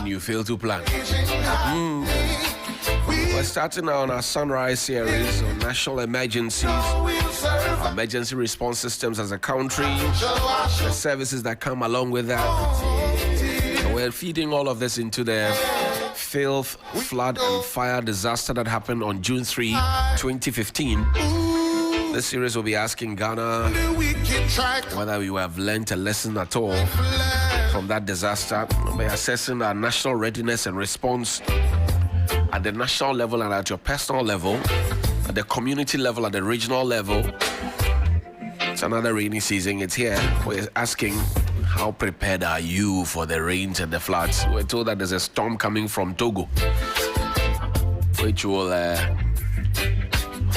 you fail to plan. We're starting now on our Sunrise series on national emergencies, our emergency response systems as a country, the services that come along with that. And we're feeding all of this into the filth, flood, and fire disaster that happened on June 3, 2015. This series will be asking Ghana whether we have learned a lesson at all from that disaster by assessing our national readiness and response at the national level and at your personal level, at the community level, at the regional level. It's another rainy season. It's here. We're asking, how prepared are you for the rains and the floods? We're told that there's a storm coming from Togo, which will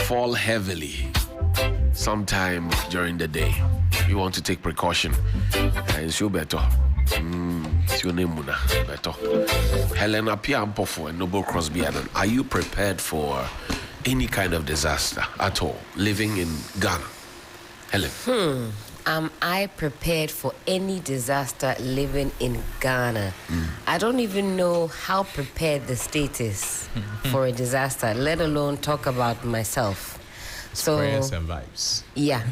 fall heavily sometime during the day. You want to take precaution. It's your better. It's your name, better. Helena Piampofo and Noble Crosby Allen. Are you prepared for any kind of disaster at all living in Ghana? Helen. Am I prepared for any disaster living in Ghana? I don't even know how prepared the state is for a disaster, let alone talk about myself. So, prayers and vibes. Yeah.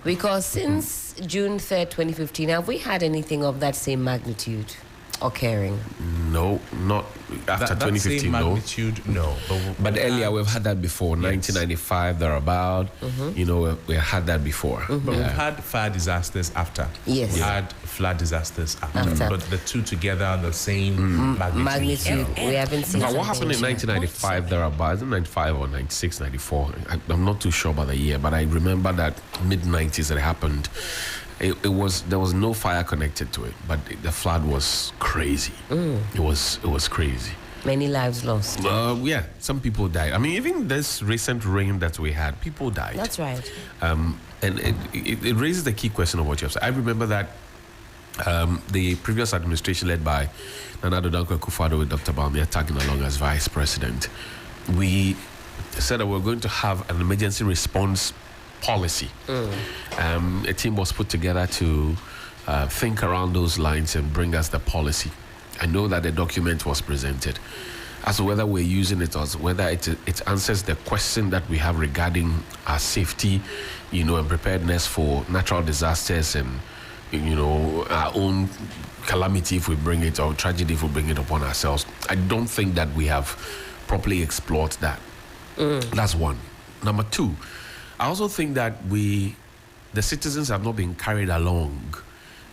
Because since June 3rd, 2015, have we had anything of that same magnitude occurring? No, not after That 2015, same no. magnitude, no. But earlier we've had that before, 1995, thereabout. You know, we had that before. But we've had fire disasters after. Yes. We had flood disasters after. But the two together are the same Magnitude. We haven't seen. But what happened in 1995 thereabouts, in 95 or 96, 94, I'm not too sure about the year, but I remember that mid-90s it happened. There was no fire connected to it, but the flood was crazy. It was crazy. Many lives lost. Yeah, some people died. I mean, even this recent rain that we had, people died. That's right. And it raises the key question of what you have said. I remember that the previous administration led by Nana Addo Dankwa Akufo-Addo with Dr. Bawumia tagging along as vice president, we said that we're going to have an emergency response policy. A team was put together to think around those lines and bring us the policy. I know that the document was presented. As to whether we're using it or whether it answers the question that we have regarding our safety, and preparedness for natural disasters and, our own calamity if we bring it, or tragedy if we bring it upon ourselves. I don't think that we have properly explored that. That's one. Number two, I also think that the citizens have not been carried along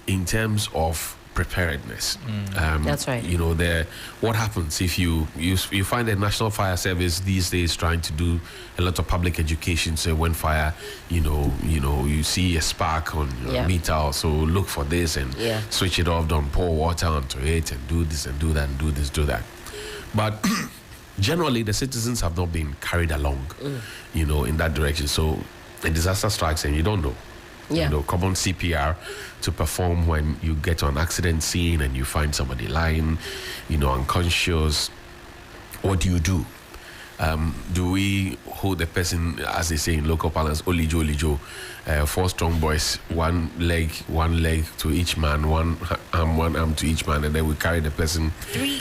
in terms of preparedness. That's right. What happens if you find the National Fire Service these days trying to do a lot of public education? So when fire, you see a spark on your meter, also look for this and switch it off, don't pour water onto it and do this and do that and do this, do that. But generally, the citizens have not been carried along, in that direction. So a disaster strikes and you don't know. Common CPR to perform when you get to an accident scene and you find somebody lying, unconscious. What do you do? Do we hold the person, as they say in local parlance, olijo, 4 strong boys, one leg to each man, one arm to each man, and then we carry the person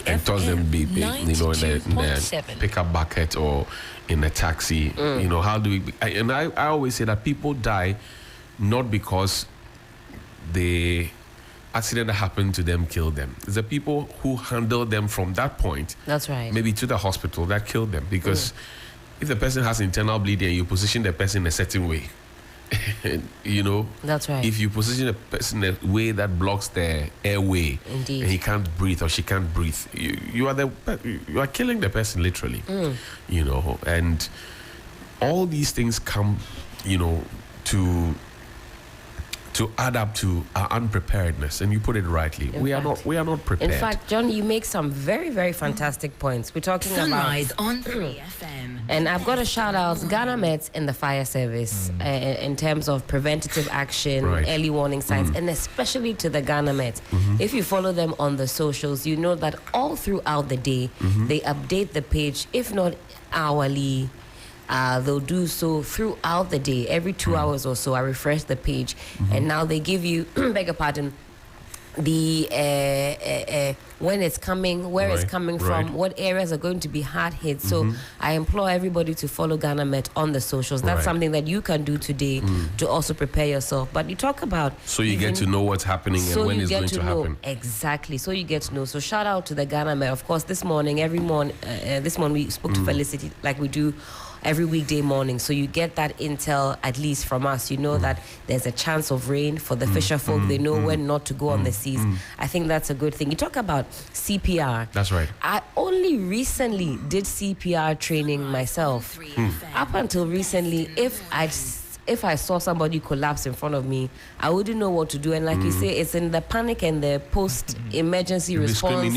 and toss them, in the pickup bucket or in a taxi. How do we? I always say that people die not because the accident that happened to them killed them. It's the people who handled them from that point. That's right. Maybe to the hospital that killed them. Because if the person has internal bleeding and you position the person in a certain way, That's right. If you position a person in a way that blocks the airway, Indeed. and he can't breathe or she can't breathe, you are killing the person literally. And all these things come, to add up to our unpreparedness, and you put it rightly. We are not prepared. In fact, John, you make some very, very fantastic points. We're talking Sunrise about on 3FM. And I've got to shout out Ghana Met and the fire service in terms of preventative action, early warning signs, and especially to the Ghana Met. If you follow them on the socials, you know that all throughout the day, they update the page, if not hourly, they'll do so throughout the day. Every 2 hours or so, I refresh the page. And now they give you, beg your pardon, when it's coming, where it's coming from, what areas are going to be hard hit. So I implore everybody to follow Ghana Met on the socials. That's something that you can do today to also prepare yourself. But you talk about... So you get to know what's happening and when it's going to happen. Exactly. So you get to know. So shout out to the Ghana Met. Of course, this morning we spoke to Felicity like we do every weekday morning. So you get that intel, at least from us. You know that there's a chance of rain for the fisher folk. They know when not to go on the seas. I think that's a good thing. You talk about CPR. That's right. I only recently did CPR training myself. Up until recently, if I saw somebody collapse in front of me, I wouldn't know what to do. And like you say, it's in the panic and the post-emergency response.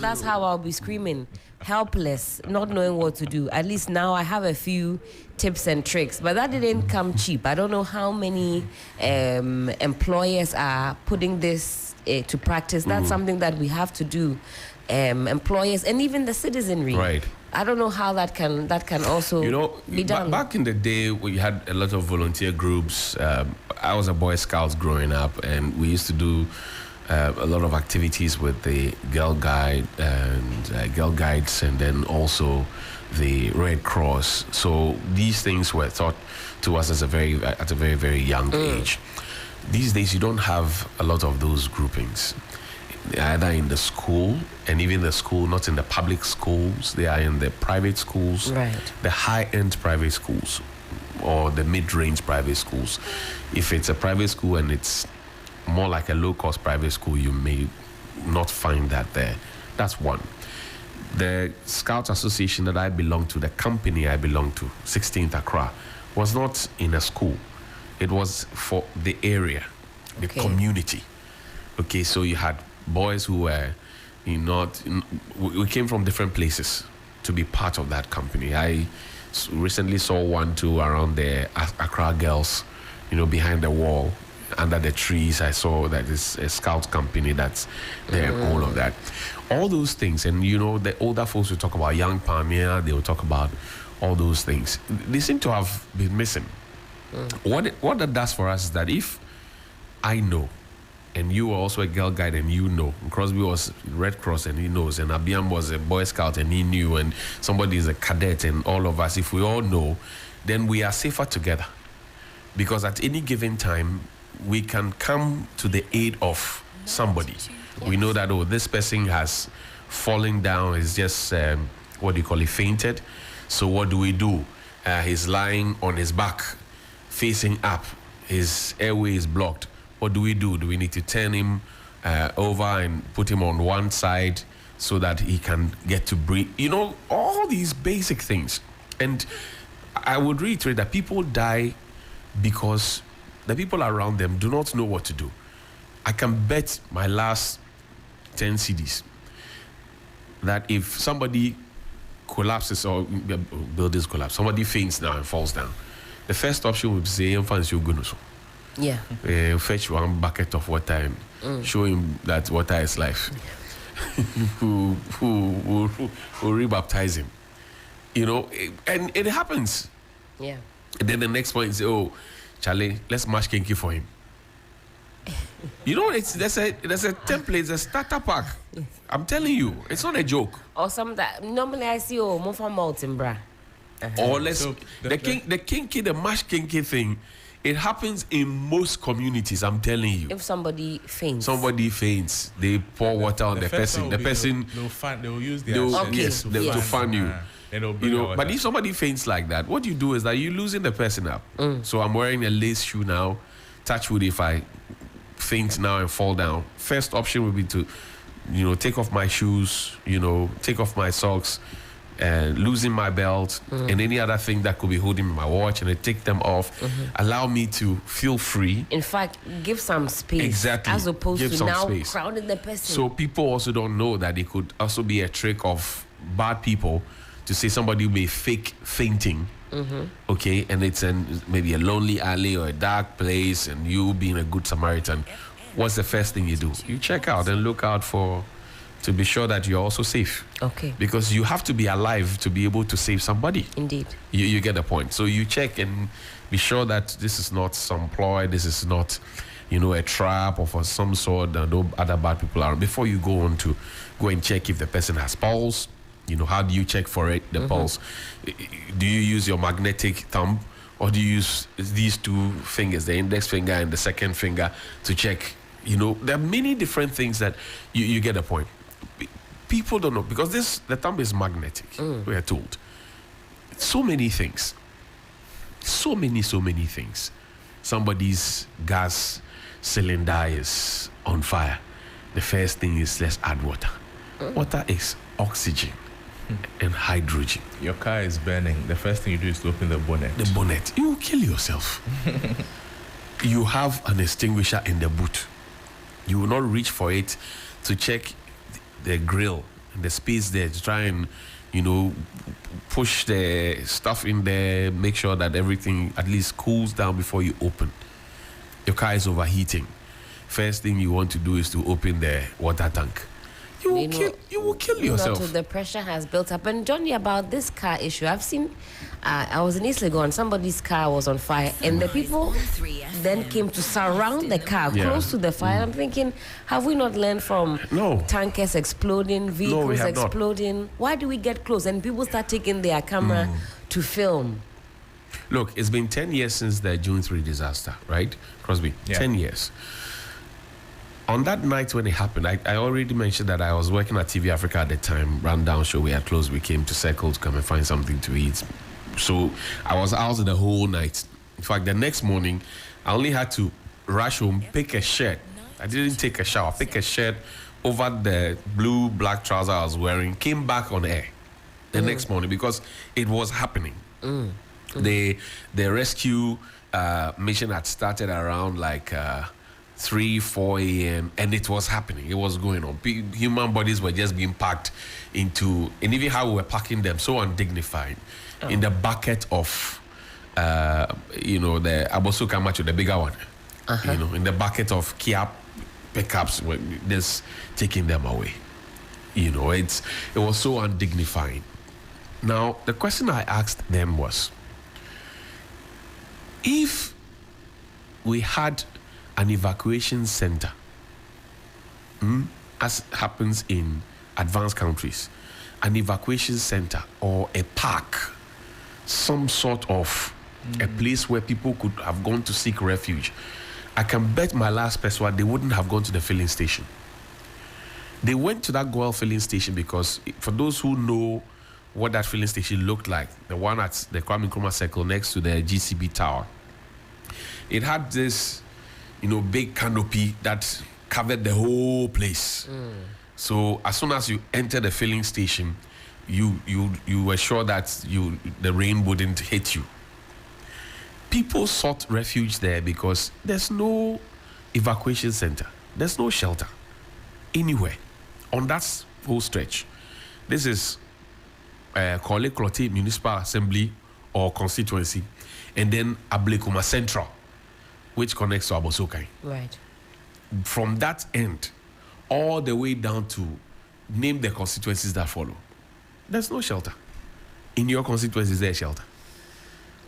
That's how I'll be screaming, helpless, not knowing what to do. At least now I have a few tips and tricks, but that didn't come cheap. I don't know how many employers are putting this to practice. That's something that we have to do. Employers and even the citizenry. Right. I don't know how that can also be done. Back in the day, we had a lot of volunteer groups. I was a Boy Scout growing up, and we used to do a lot of activities with the Girl Guide and Girl Guides, and then also the Red Cross. So these things were taught to us at a very, very young age. These days, you don't have a lot of those groupings. Either in the school, and even the school, not in the public schools, they are in the private schools, the high-end private schools, or the mid-range private schools. If it's a private school and it's more like a low-cost private school, you may not find that there. That's one. The Scouts Association that I belong to, the company I belong to, 16th Accra, was not in a school. It was for the area, the community. Okay, so you had boys who were we came from different places to be part of that company. I recently saw one too around the Accra girls, behind the wall, under the trees. I saw that it's a scout company that's there, all of that. All those things, and the older folks will talk about young Pamir, they will talk about all those things. They seem to have been missing. What that does for us is that if I know, and you were also a Girl Guide and Crosby was Red Cross and he knows, and Abiam was a Boy Scout and he knew, and somebody is a cadet, and all of us, if we all know, then we are safer together. Because at any given time, we can come to the aid of somebody. We know that, this person has fallen down, is just, fainted. So what do we do? He's lying on his back, facing up. His airway is blocked. What do we do? Do we need to turn him over and put him on one side so that he can get to breathe? All these basic things. And I would reiterate that people die because the people around them do not know what to do. I can bet my last 10 CDs that if somebody collapses or buildings collapse, somebody faints now and falls down, the first option would say, yeah. Fetch one bucket of water and show him that water is life. who rebaptize him. And it happens. Yeah. And then the next point is, Charlie, let's mash kinky for him. There's a template, it's a starter pack. I'm telling you, it's not a joke. Or some that normally I see more from Mountain Bra. Or the kinky, the mash kinky thing. It happens in most communities, I'm telling you. If somebody faints, they pour water on the person. The person they'll use their to fan you. But if somebody faints like that, what you do is that you're losing the person up. So I'm wearing a lace shoe now. Touch wood, if I faint now and fall down, first option would be to, take off my shoes, take off my socks, losing my belt and any other thing that could be holding my watch, and take them off. Allow me to feel free. In fact, give some space. Exactly. As opposed to now crowding the person. So people also don't know that it could also be a trick of bad people to say somebody may fake fainting. Okay, and it's maybe a lonely alley or a dark place, and you being a good Samaritan, what's the first thing you do? You check out and look out for to be sure that you're also safe. Okay. Because you have to be alive to be able to save somebody. Indeed. You get the point. So you check and be sure that this is not some ploy, this is not, a trap or for some sort, no other bad people are. Before you go on to go and check if the person has pulse, how do you check for it, the pulse? Do you use your magnetic thumb or do you use these two fingers, the index finger and the second finger, to check? There are many different things that you get the point. People don't know because the thumb is magnetic, we are told. So many things. So many things. Somebody's gas cylinder is on fire. The first thing is let's add water. Water is oxygen and hydrogen. Your car is burning. The first thing you do is to open the bonnet. The bonnet. You will kill yourself. You have an extinguisher in the boot. You will not reach for it to check the grill and the space there to try and, push the stuff in there, make sure that everything at least cools down before you open. Your car is overheating. First thing you want to do is to open the water tank. You will kill yourself. The pressure has built up. And Johnny, about this car issue, I've seen, I was in East Legon, somebody's car was on fire, and the people then came to surround the car close to the fire. I'm thinking, have we not learned from tankers exploding, vehicles exploding? Not. Why do we get close? And people start taking their camera to film. Look, it's been 10 years since the June 3 disaster, right, Crosby? 10 years. On that night when it happened, I already mentioned that I was working at TV Africa at the time, rundown show, we had closed, we came to Circle to come and find something to eat. So I was out the whole night. In fact, the next morning, I only had to rush home, pick a shirt. I didn't take a shower, pick a shirt over the black trouser I was wearing, came back on air the next morning because it was happening. The rescue mission had started around like 3-4 a.m. and it was happening. It was going on. Human bodies were just being packed into, and even how we were packing them, so undignified, in the bucket of, the Abosuka Macho, the bigger one. In the bucket of Kia pickups, just taking them away. It was so undignified. Now, the question I asked them was, if we had an evacuation center, as happens in advanced countries, an evacuation center or a park, some sort of a place where people could have gone to seek refuge, I can bet my last person they wouldn't have gone to the filling station. They went to that Goel filling station because, for those who know what that filling station looked like, the one at the Kwame Nkrumah Circle next to the GCB Tower, it had this big canopy that covered the whole place. So as soon as you enter the filling station, you were sure that the rain wouldn't hit you. People sought refuge there because there's no evacuation center. There's no shelter anywhere on that whole stretch. This is Korle Klottey Municipal Assembly or constituency, and then Ablekuma Central, which connects to Abosokai. Right. From that end, all the way down to name the constituencies that follow. There's no shelter. In your constituency, is there a shelter?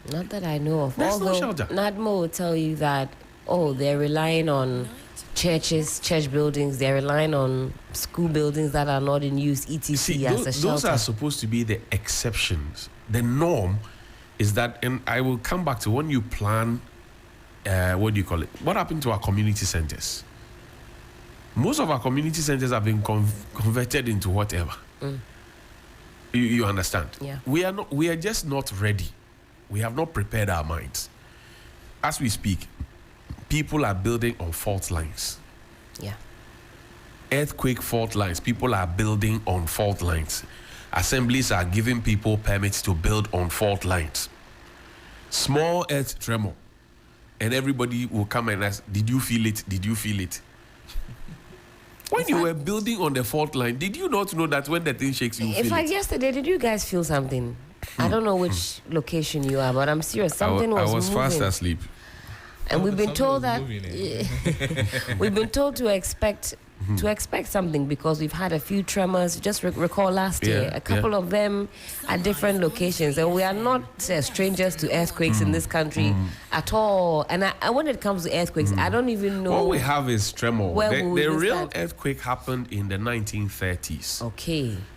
Not that I know of. There's no shelter. NADMO will tell you that, they're relying on churches, church buildings, they're relying on school buildings that are not in use, etc. See, as a shelter. Those are supposed to be the exceptions. The norm is that, and I will come back to when you plan, what happened to our community centers? Most of our community centers have been converted into whatever. You understand? Yeah. We are just not ready. We have not prepared our minds. As we speak, people are building on fault lines. Yeah. Earthquake fault lines. People are building on fault lines. Assemblies are giving people permits to build on fault lines. Small earth tremor, and everybody will come and ask, did you feel it? Did you feel it? When you were building on the fault line, did you not know that when the thing shakes, you feel it? In fact, yesterday, did you guys feel something? I don't know which location you are, but I'm serious. Something was moving. I was fast asleep. And we've been told that we've been told to expect to expect something, because we've had a few tremors. Just recall last year, a couple of them at different locations, and we are not strangers to earthquakes in this country at all. And when it comes to earthquakes, I don't even know. What we have is tremor. The real start? earthquake happened in the 1930s.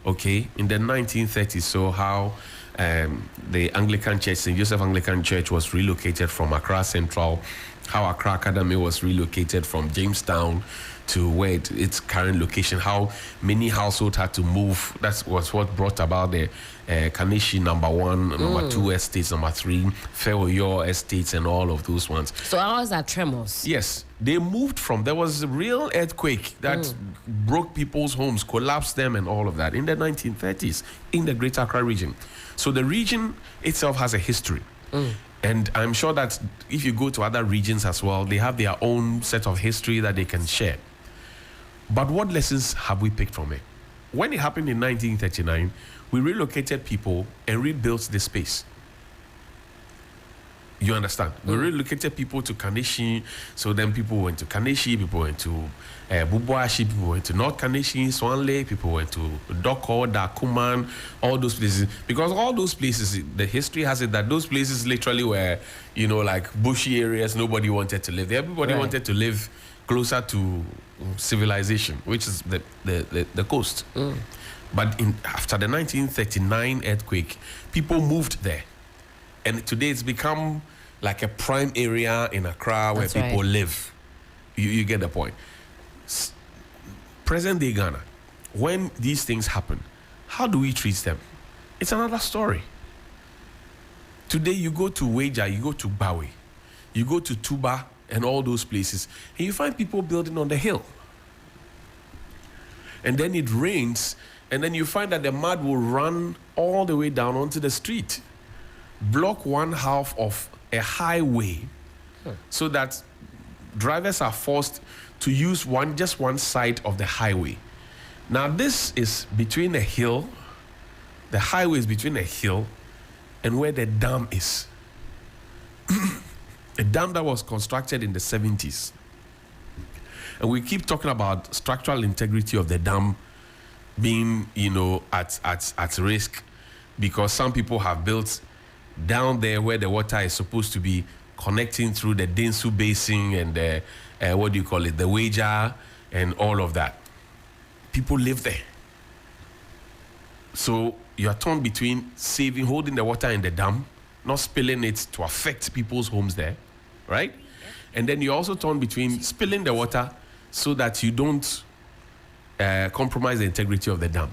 Okay, in the 1930s. So how the Anglican Church, St. Joseph Anglican Church, was relocated from Accra Central, how Accra Academy was relocated from Jamestown to where its current location, how many households had to move. That was what brought about the Kaneshi number 1, number 2 estates, number 3, Feoyo estates, and all of those ones. So ours are tremors. Yes, they moved from, there was a real earthquake that broke people's homes, collapsed them, and all of that in the 1930s in the Greater Accra region. So the region itself has a history. And I'm sure that if you go to other regions as well, they have their own set of history that they can share. But what lessons have we picked from it? When it happened in 1939, we relocated people and rebuilt the space. You understand? We relocated people to Kaneshi, so then people went to Kaneshi, people went to Bubuashi, people went to North Kaneshi, Swan Lake, people went to Doko, Dakuman, all those places. Because all those places, the history has it that those places literally were, like bushy areas, nobody wanted to live there. Everybody wanted to live closer to civilization, which is the coast. But after the 1939 earthquake, people moved there. And today it's become like a prime area in Accra where people live. You get the point. Present day Ghana, when these things happen, how do we treat them? It's another story. Today you go to Weja, you go to Bawe, you go to Tuba and all those places, and you find people building on the hill. And then it rains, and then you find that the mud will run all the way down onto the street, block one half of a highway, so that drivers are forced to use just one side of the highway. Now this is between a hill, the highway is between a hill and where the dam is. A dam that was constructed in the 70s. And we keep talking about structural integrity of the dam being, at risk, because some people have built down there where the water is supposed to be connecting through the Densu Basin and the the Weja and all of that. People live there. So you are torn between holding the water in the dam, not spilling it to affect people's homes there, right? And then you're also torn between spilling the water so that you don't compromise the integrity of the dam.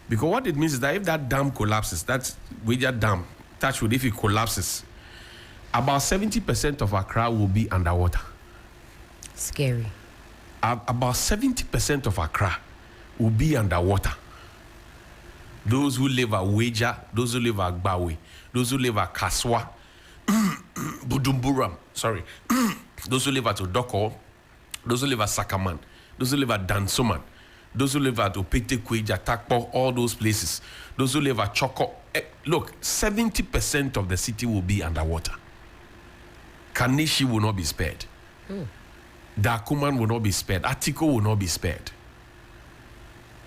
Because what it means is that if that dam collapses, that Weja dam, touch wood, if it collapses, about 70% of Accra will be underwater. Scary. About 70% of Accra will be underwater. Those who live at Weja, those who live at Bawe, those who live at Kaswa, Budumburam, those who live at Odoko, those who live at Sakaman, those who live at Dansoman, those who live at Opete Kweja, Takpo, all those places, those who live at Choko. Look, 70% of the city will be underwater. Kaneshi will not be spared. Dakuman will not be spared. Atiko will not be spared.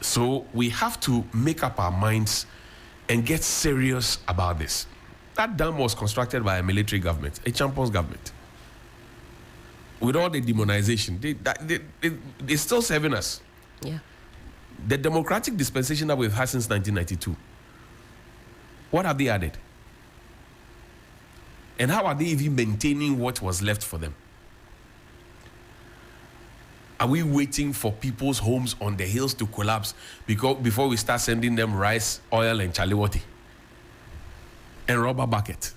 So we have to make up our minds and get serious about this. That dam was constructed by a military government, a Champions government. With all the demonization, they're still serving us. Yeah. The democratic dispensation that we've had since 1992, what have they added? And how are they even maintaining what was left for them? Are we waiting for people's homes on the hills to collapse before we start sending them rice, oil, and chaliwati and rubber bucket?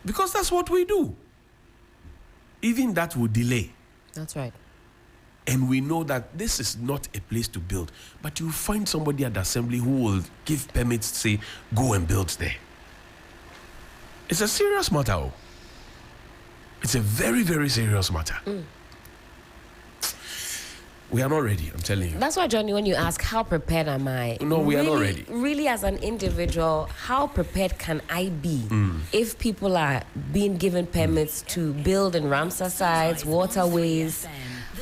Because that's what we do. Even that will delay. That's right. And we know that this is not a place to build, but you find somebody at the assembly who will give permits, say, go and build there. It's a serious matter. It's a very, very serious matter. We are not ready, I'm telling you. That's why, Johnny, when you ask, how prepared am I? No, we are not ready. Really, as an individual, how prepared can I be if people are being given permits to build in Ramsar sites, waterways?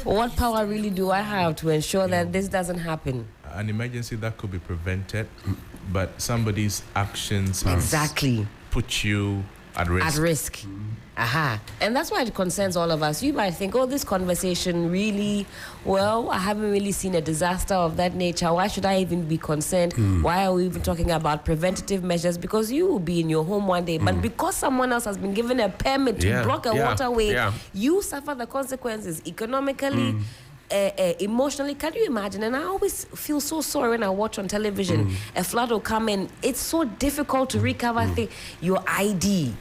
What power really do I have to ensure that this doesn't happen? An emergency that could be prevented, but somebody's actions exactly put you at risk. At risk. Aha. And that's why it concerns all of us. You might think, oh, this conversation really, well, I haven't really seen a disaster of that nature. Why should I even be concerned? Why are we even talking about preventative measures? Because you will be in your home one day, but because someone else has been given a permit to block a waterway, you suffer the consequences economically, emotionally. Can you imagine? And I always feel so sorry when I watch on television, a flood will come in. It's so difficult to recover your ID,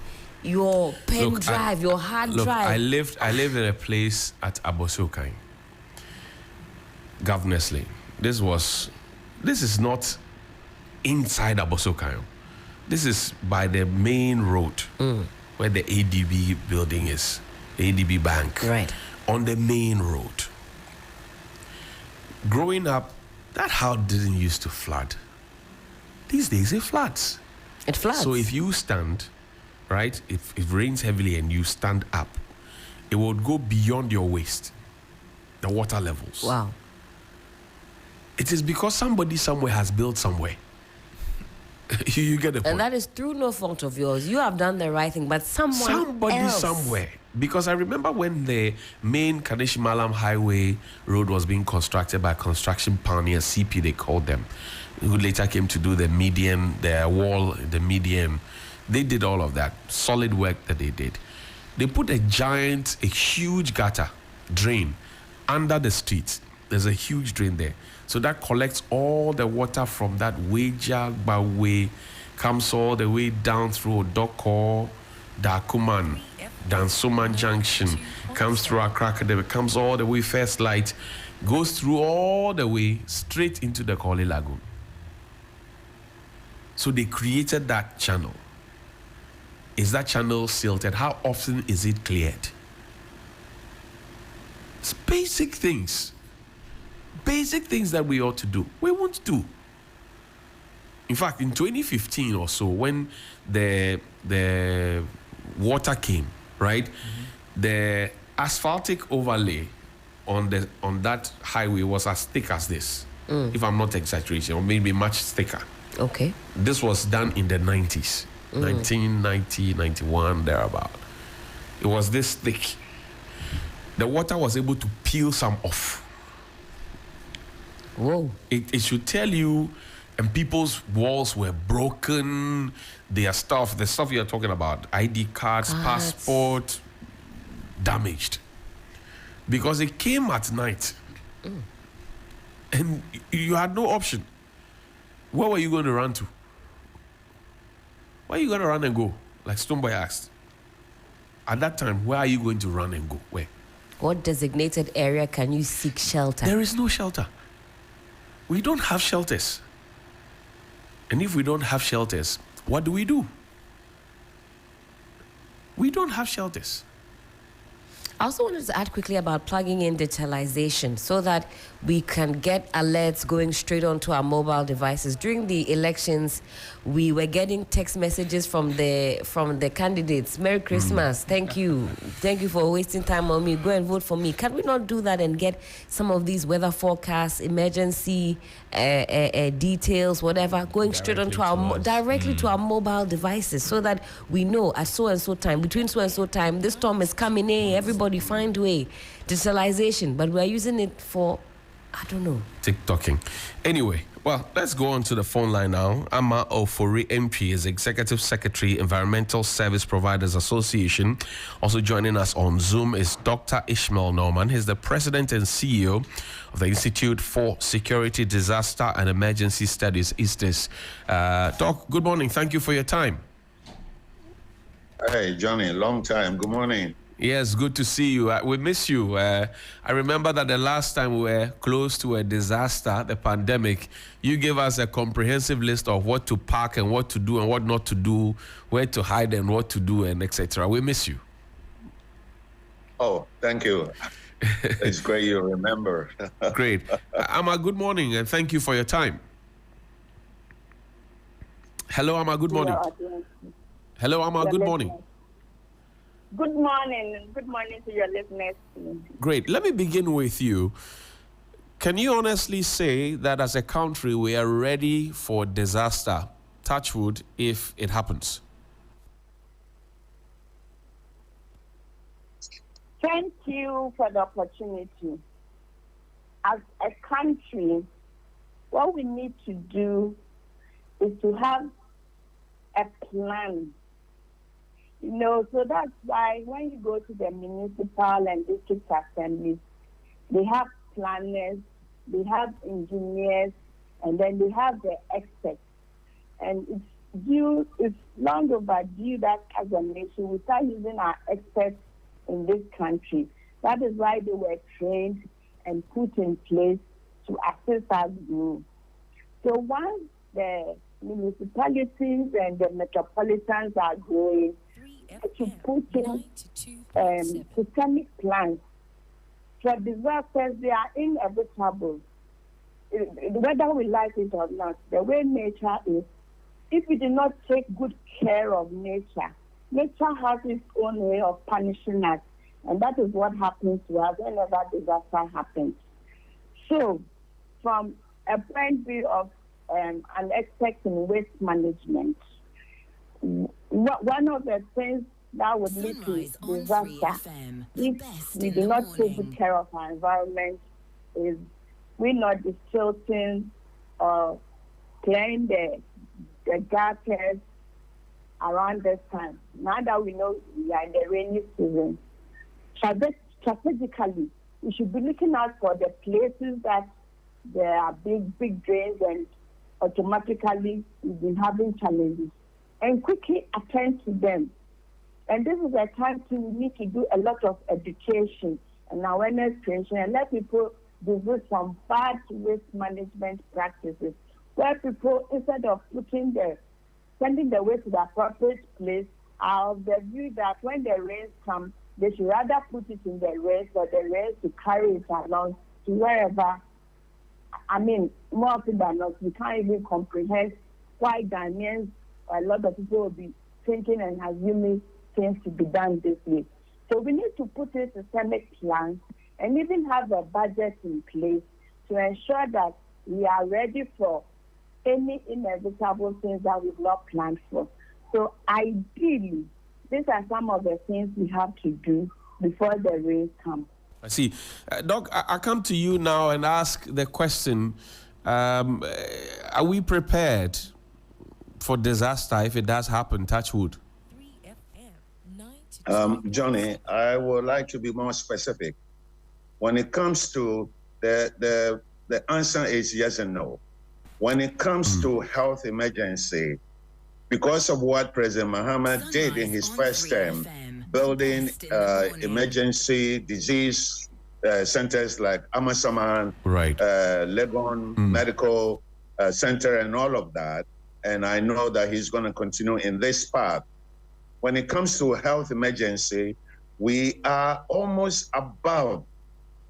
your pen drive, your hard drive. I lived in a place at Abosokai, Governor's Lane. This is not inside Abosokai. This is by the main road where the ADB building is, the ADB Bank. Right. On the main road. Growing up, that house didn't used to flood. These days it floods. It floods. So if you stand, right, if it rains heavily and you stand up, it would go beyond your waist, the water levels. Wow. It is because somebody somewhere has built somewhere. You get the point. And that is through no fault of yours. You have done the right thing, but somebody else. Somewhere. Because I remember when the main Kadesh Malam Highway road was being constructed by construction pioneers, CP they called them, who later came to do the median, the wall, the median. They did all of that. Solid work that they did. They put a huge gutter, drain, under the street. There's a huge drain there. So that collects all the water from that Wejagba way, comes all the way down through Odoko, Dakuman, Dansoman Junction, comes through Accra, comes all the way First Light, goes through all the way straight into the Koli Lagoon. So they created that channel. Is that channel silted? How often is it cleared? It's basic things. Basic things that we ought to do. We won't do. In fact, in 2015 or so, when the water came, right? The asphaltic overlay on that highway was as thick as this. If I'm not exaggerating, or maybe much thicker. Okay. This was done in the 90s. 1990, 91, thereabout. It was this thick. The water was able to peel some off. Whoa. It should tell you, and people's walls were broken, the stuff you're talking about, ID cards, passport, damaged. Because it came at night. And you had no option. Where were you going to run to? Where are you going to run and go? Like Stoneboy asked. At that time, where are you going to run and go? Where? What designated area can you seek shelter? There is no shelter. We don't have shelters. And if we don't have shelters, what do? We don't have shelters. I also wanted to add quickly about plugging in digitalization so that we can get alerts going straight onto our mobile devices. During the elections, we were getting text messages from the candidates. Merry Christmas. Thank you for wasting time on me. Go and vote for me. Can we not do that and get some of these weather forecasts, emergency details, whatever, going straight onto directly to our mobile devices so that we know at so and so time, between so and so time, this storm is coming in. Everybody find way. Digitalization, but we're using it for, I don't know, TikToking. Anyway, well, let's go on to the phone line now. Ama Ofori MP is Executive Secretary, Environmental Service Providers Association. Also joining us on Zoom is Dr. Ishmael Norman. He's the President and CEO of the Institute for Security, Disaster and Emergency Studies, ISTIS. Doc, good morning. Thank you for your time. Hey, Johnny, long time. Good morning. Yes, good to see you. We miss you. I remember that the last time we were close to a disaster, the pandemic, you gave us a comprehensive list of what to pack and what to do and what not to do, where to hide and what to do, and etc. We miss you. Oh, thank you. It's great you remember. Great. Amma, good morning, and thank you for your time. Hello, Amma, good morning. Hello, Amma, good morning. Good morning. Good morning to your listeners. Great. Let me begin with you. Can you honestly say that as a country we are ready for disaster, touch wood, if it happens? Thank you for the opportunity. As a country, what we need to do is to have a plan. So that's why when you go to the municipal and district assemblies, they have planners, they have engineers, and then they have the experts. And it's long overdue that as a nation we start using our experts in this country. That is why they were trained and put in place to assist us grow. So once the municipalities and the metropolitans are growing, to put in systemic plans for disasters, they are inevitable. Whether we like it or not, the way nature is, if we do not take good care of nature, nature has its own way of punishing us, and that is what happens to us whenever disaster happens. So, from a point of view of an expert in waste management, one of the things that would lead to disaster if we do not take good care of our environment is we not distilting or clearing the gutters around this time. Now that we know we are in the rainy season, strategically, we should be looking out for the places that there are big drains and automatically we've been having challenges and quickly attend to them. And this is a time we need to do a lot of education and awareness creation and let people desist from bad waste management practices, where people, instead of sending the waste to the appropriate place, are of the view that when the rains come, they should rather put it in the rains for the rains to carry it along to wherever. I mean, more often than not, we can't even comprehend why Ghanaians, a lot of people will be thinking and assuming things to be done this way. So we need to put in systemic plans and even have a budget in place to ensure that we are ready for any inevitable things that we've not planned for. So ideally, these are some of the things we have to do before the rains come. I see. Doc, I come to you now and ask the question, are we prepared for disaster if it does happen, touch wood? Johnny, I would like to be more specific. When it comes to the answer is yes and no. When it comes to health emergency, because of what President Mahama did in his first term, building emergency disease centers like Amasaman, Legon Medical Center, and all of that. And I know that he's going to continue in this path. When it comes to health emergency, we are almost above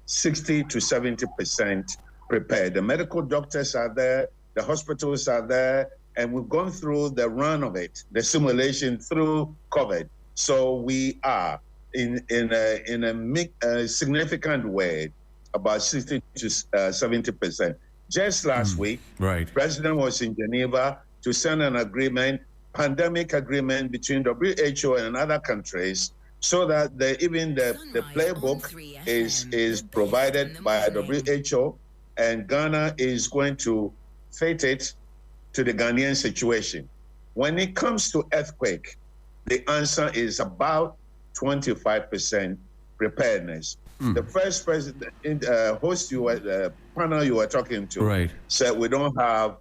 60 to 70% prepared. The medical doctors are there, the hospitals are there, and we've gone through the run of it, the simulation through COVID. So we are in a significant way about 60 to 70%. Just last week, President was in Geneva to sign an agreement, pandemic agreement between WHO and other countries, so that even the playbook is provided by WHO, and Ghana is going to fit it to the Ghanaian situation. When it comes to earthquake, the answer is about 25% preparedness. The first president, the panel you were talking to, said we don't have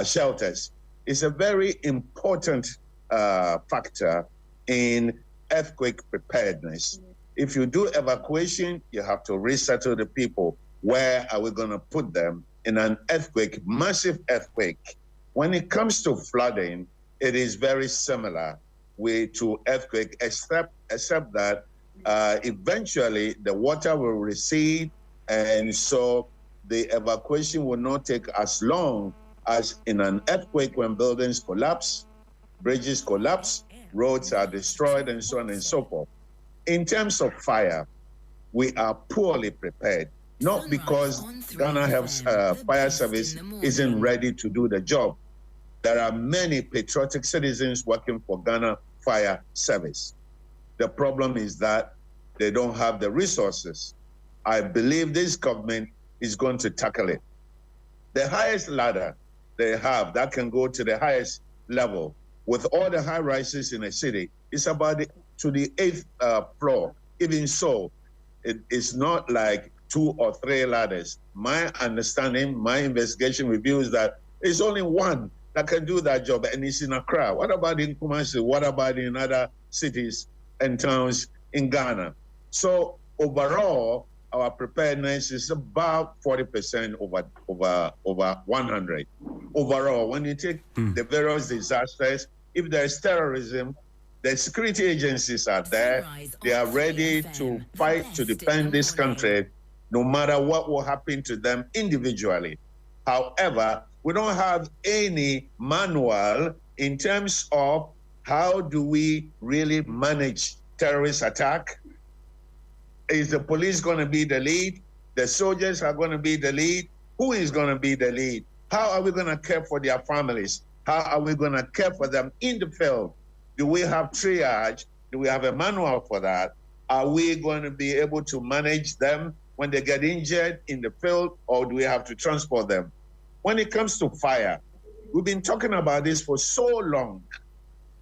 shelters. It's a very important factor in earthquake preparedness. If you do evacuation, you have to resettle the people. Where are we going to put them in an earthquake, massive earthquake? When it comes to flooding, it is very similar to earthquake, except that eventually the water will recede, and so the evacuation will not take as long as in an earthquake when buildings collapse, bridges collapse, roads are destroyed, and so on and so forth. In terms of fire, we are poorly prepared, not because Ghana Health Fire Service isn't ready to do the job. There are many patriotic citizens working for Ghana Fire Service. The problem is that they don't have the resources. I believe this government is going to tackle it. The highest ladder they have that can go to the highest level with all the high rises in a city is about to the 8th floor. Even so, it is not like 2 or 3 ladders. My understanding, my investigation reveals that it's only one that can do that job, and it's in Accra. What about in Kumasi? What about in other cities and towns in Ghana? So overall, our preparedness is about 40% over 100. Overall, when you take the various disasters, if there is terrorism, the security agencies are there. They are ready to fight to defend this country, no matter what will happen to them individually. However, we don't have any manual in terms of how do we really manage terrorist attack. Is the police going to be the lead? The soldiers are going to be the lead? Who is going to be the lead? How are we going to care for their families? How are we going to care for them in the field? Do we have triage? Do we have a manual for that? Are we going to be able to manage them when they get injured in the field, or do we have to transport them? When it comes to fire, we've been talking about this for so long,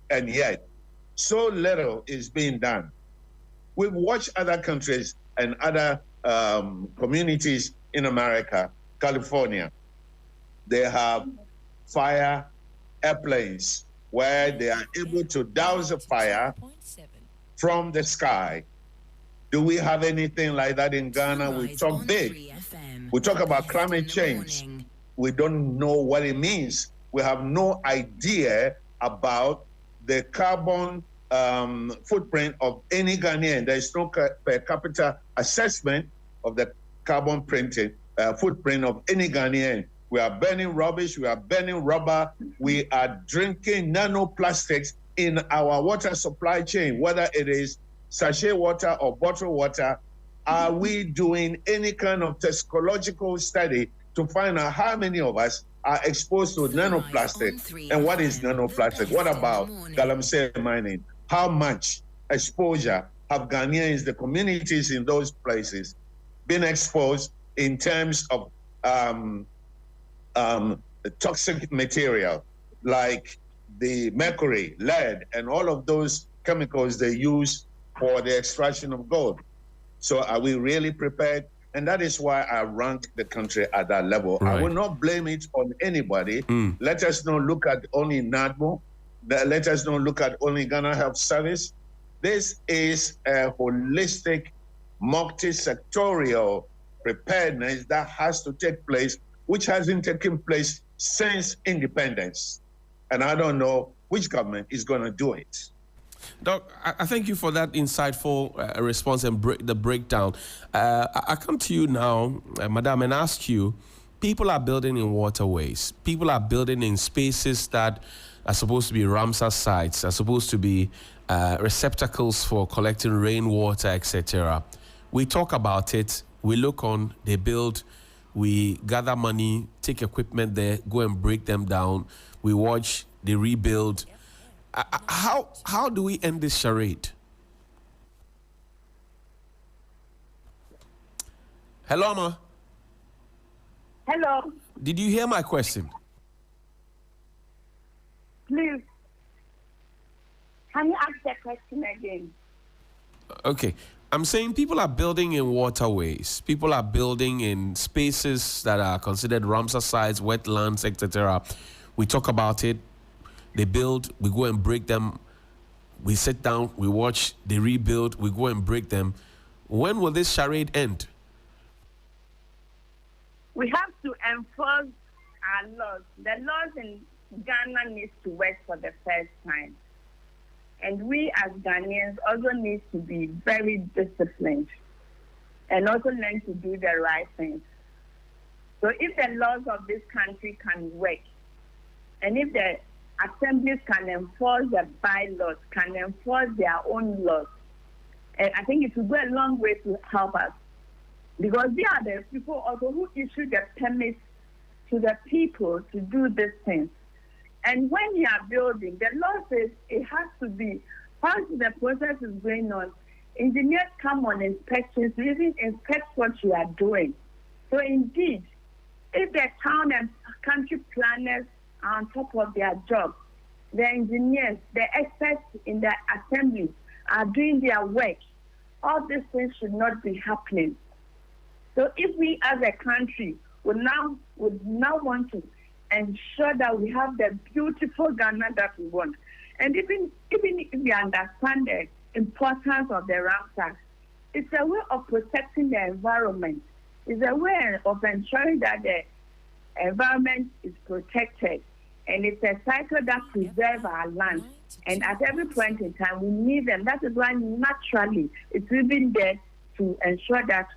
and yet so little is being done. We've watched other countries and other communities in America, California. They have fire airplanes where they are able to douse a fire from the sky. Do we have anything like that in Ghana? We talk big. We talk about climate change. We don't know what it means. We have no idea about the carbon footprint of any Ghanaian. There is no per capita assessment of the carbon footprint of any Ghanaian. We are burning rubbish, we are burning rubber, we are drinking nanoplastics in our water supply chain, whether it is sachet water or bottled water. Are we doing any kind of toxicological study to find out how many of us are exposed to nanoplastic? And what is nanoplastic? What about galamsey mining? How much exposure have Ghanaians, the communities in those places, been exposed in terms of toxic material like the mercury, lead, and all of those chemicals they use for the extraction of gold? So are we really prepared? And that is why I rank the country at that level. Right. I will not blame it on anybody. Let us not look at only NADMO. Let us not look at only Ghana Health Service. This is a holistic, multi-sectorial preparedness that has to take place, which hasn't taken place since independence. And I don't know which government is going to do it. Doc, I thank you for that insightful response and the breakdown. I come to you now, Madam, and ask you, people are building in waterways. People are building in spaces that are supposed to be Ramsar sites, are supposed to be receptacles for collecting rainwater, etc. We talk about it, we look on, they build, we gather money, take equipment there, go and break them down. We watch, they rebuild. How do we end this charade? Hello, Amma. Hello. Did you hear my question? Please, can you ask that question again? Okay. I'm saying people are building in waterways. People are building in spaces that are considered Ramsar sites, wetlands, etc. We talk about it. They build, we go and break them. We sit down, we watch, they rebuild, we go and break them. When will this charade end? We have to enforce our laws. The laws in Ghana needs to work for the first time. And we as Ghanaians also need to be very disciplined and also learn to do the right things. So if the laws of this country can work, and if the assemblies can enforce the bylaws, can enforce their own laws. And I think it will go a long way to help us. Because they are the people also who issue the permits to the people to do these things. And when you are building, the law says it has to be, once the process is going on, engineers come on inspections to even inspect what you are doing. So indeed, if the town and country planners are on top of their job, the engineers, the experts in the assembly are doing their work, all these things should not be happening. So if we as a country would now want to ensure that we have the beautiful Ghana that we want, and even if we understand the importance of the Ramsar, it's a way of protecting the environment. It's a way of ensuring that the environment is protected, and it's a cycle that preserves our land. And at every point in time, we need them. That is why naturally it's even there to ensure that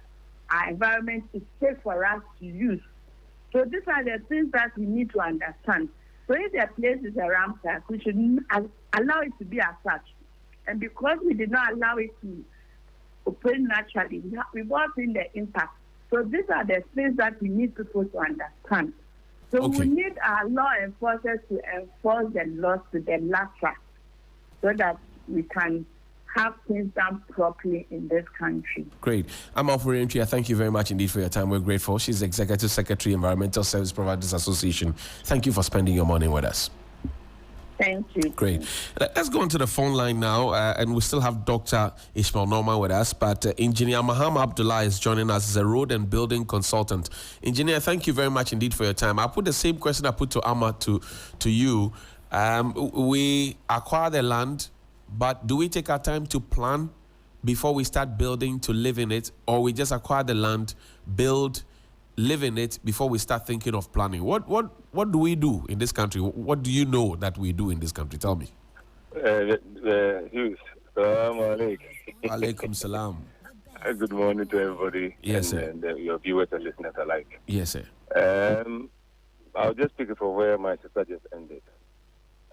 our environment is safe for us to use. So these are the things that we need to understand. So if the place is a Ramsar, we should allow it to be as such. And because we did not allow it to operate naturally, we brought in the impact. So these are the things that we need people to understand. So we need our law enforcers to enforce the laws to the letter so that we can have things done properly in this country. Great. I'm Alfred Entry. Thank you very much indeed for your time. We're grateful. She's Executive Secretary, Environmental Service Providers Association. Thank you for spending your morning with us. Thank you. Great. Let's go on to the phone line now, and we still have Dr. Ishmael Norman with us, but Engineer Maham Abdullah is joining us as a road and building consultant. Engineer, thank you very much indeed for your time. I'll put the same question I put to Amma to you. We acquire the land, but do we take our time to plan before we start building to live in it, or we just acquire the land, build, live in it before we start thinking of planning? What do we do in this country? What do you know that we do in this country? Tell me. Hughes, Salaam alaikum. Alaikum salam. Good morning to everybody. Yes, sir. And your viewers and listeners alike. Yes, sir. I'll just pick it from where my sister just ended.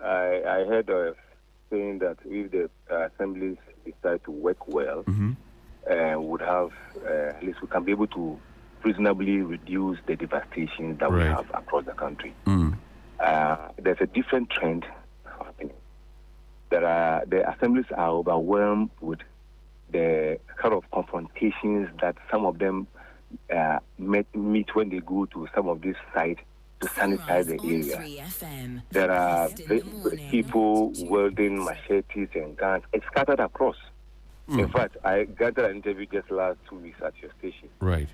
I heard of saying that if the assemblies decide to work well, would have, at least we can be able to reasonably reduce the devastation that we have across the country. There's a different trend happening. The assemblies are overwhelmed with the kind of confrontations that some of them meet when they go to some of these sites to sanitize the area. There are people wielding machetes and guns. It's scattered across. In fact, I gathered an interview just last 2 weeks at your station. Right.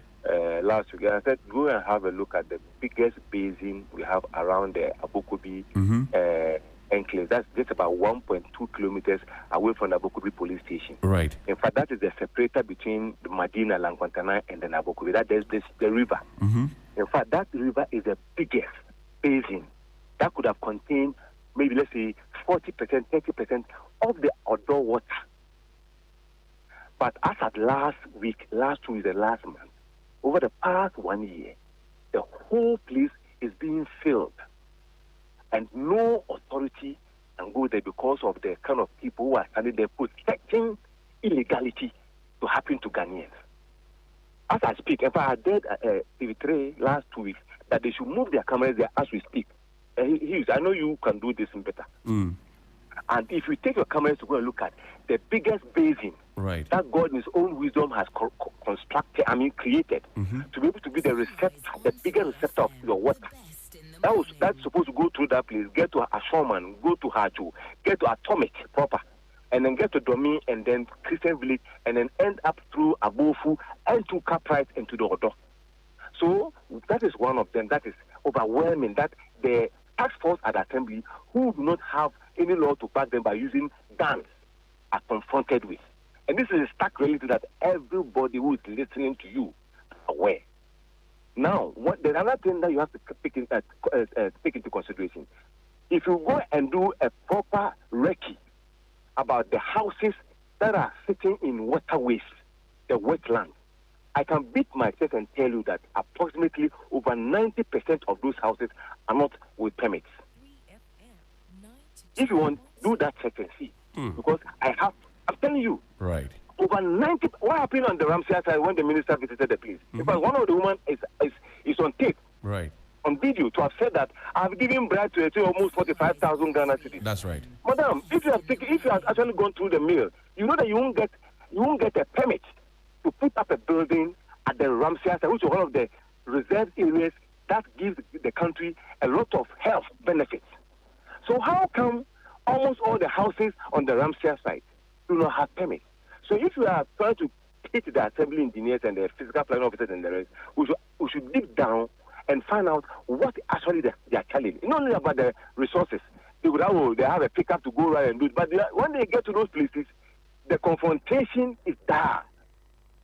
Last week, I said, go and have a look at the biggest basin we have around the Abokobi enclave. That's just about 1.2 kilometers away from the Abokobi police station. Right. In fact, that is the separator between the Madina, Lankwantana, and the Abokobi. That is the river. In fact, that river is the biggest basin that could have contained maybe, let's say, 40%, 30% of the outdoor water. But as at last week, last week, the last month, over the past 1 year, the whole place is being filled. And no authority can go there because of the kind of people who are standing there protecting illegality to happen to Ghanaians. As I speak, if I did TV3 last 2 weeks, that they should move their cameras there as we speak. Hughes, I know you can do this better. And if you take your cameras to go and look at the biggest basin that God in His own wisdom has created, to be able to be the receptor, the bigger receptor of your water. That's supposed to go through that place, get to Ashoman, go to Hajo, get to Atomic proper, and then get to Domi, and then Christian Village, and then end up through Abofu and to Capright and to the Odo. So that is one of them that is overwhelming, that the task force at the assembly, who do not have any law to back them by using guns, are confronted with. And this is a stark reality that everybody who is listening to you are aware. Now, there's another thing that you have to take into consideration. If you go and do a proper recce about the houses that are sitting in waterways, the wetlands, I can beat myself and tell you that approximately over 90% of those houses are not with permits. If you want, do that check and see. Because I'm telling you. Right. Over 90. What happened on the Ramsey side when the minister visited the place? Because one of the women is on tape. Right. On video to have said that I've given bribe to almost 45,000 Ghana cedis. That's right. Madam, if you have actually gone through the mill, you know that you won't get a permit to put up a building at the Ramsey side, which is one of the reserved areas that gives the country a lot of health benefits. So how come almost all the houses on the Ramsey side do not have permits? So if you are trying to hit the assembly engineers and the physical planning officers and the rest, we should dig down and find out what actually they are telling. It's not only about the resources. They have a pickup to go around and do it. But when they get to those places, the confrontation is there.